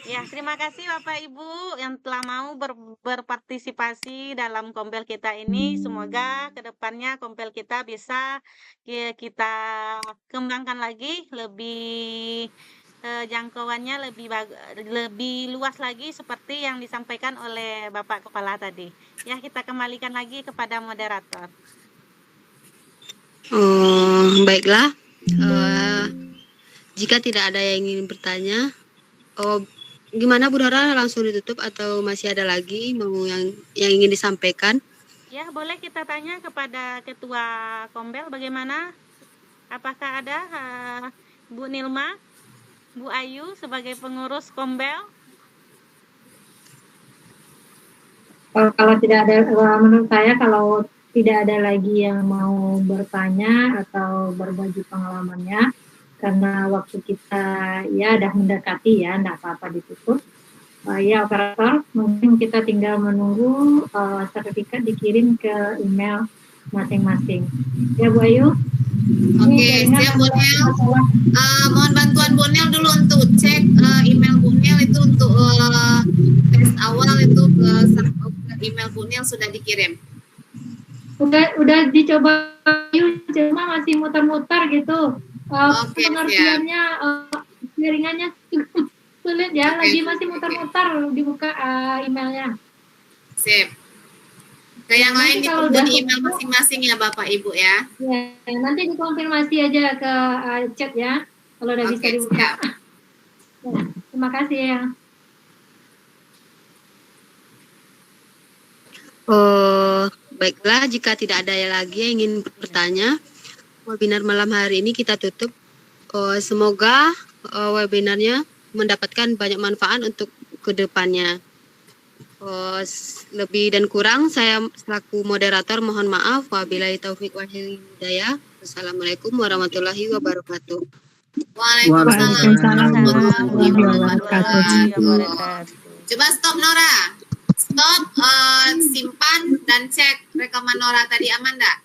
Ya, terima kasih Bapak Ibu yang telah mau berpartisipasi dalam kompel kita ini. Semoga kedepannya kompel kita bisa kita kembangkan lagi, lebih jangkauannya lebih luas lagi seperti yang disampaikan oleh Bapak Kepala tadi. Ya, kita kembalikan lagi kepada moderator. Baiklah. Jika tidak ada yang ingin bertanya, gimana Bu Nora, langsung ditutup atau masih ada lagi mau yang ingin disampaikan? Ya, boleh kita tanya kepada Ketua Kombel bagaimana? Apakah ada Bu Nilma, Bu Ayu sebagai pengurus Kombel? Kalau tidak ada, menurut saya kalau tidak ada lagi yang mau bertanya atau berbagi pengalamannya, karena waktu kita ya udah mendekati ya, enggak apa-apa ditutup. Ya operator, mungkin kita tinggal menunggu sertifikat dikirim ke email masing-masing. Ya Bu Ayu. Oke, siap Bu Nil. Mohon bantuan Bu Nil dulu untuk cek email Bu Nil itu untuk tes awal itu ke email Bu Nil sudah dikirim. Udah dicoba, cuma masih muter-muter gitu. Pengertiannya, jaringannya sulit ya, lagi masih muter-muter dibuka emailnya. Sip. Ke yang lain ditunggu di email masing-masing ya Bapak Ibu ya. Ya, nanti dikonfirmasi aja ke chat ya, kalau udah bisa dibuka. Ya, terima kasih ya. Baiklah, jika tidak ada lagi yang ingin bertanya, webinar malam hari ini kita tutup. Semoga webinarnya mendapatkan banyak manfaat untuk kedepannya. Lebih dan kurang saya selaku moderator mohon maaf. Wabillahi taufik wal hidayah. Assalamualaikum warahmatullahi wabarakatuh. Waalaikumsalam warahmatullahi wabarakatuh. Coba stop Nora. Stop, simpan dan cek rekaman Nora tadi, aman enggak?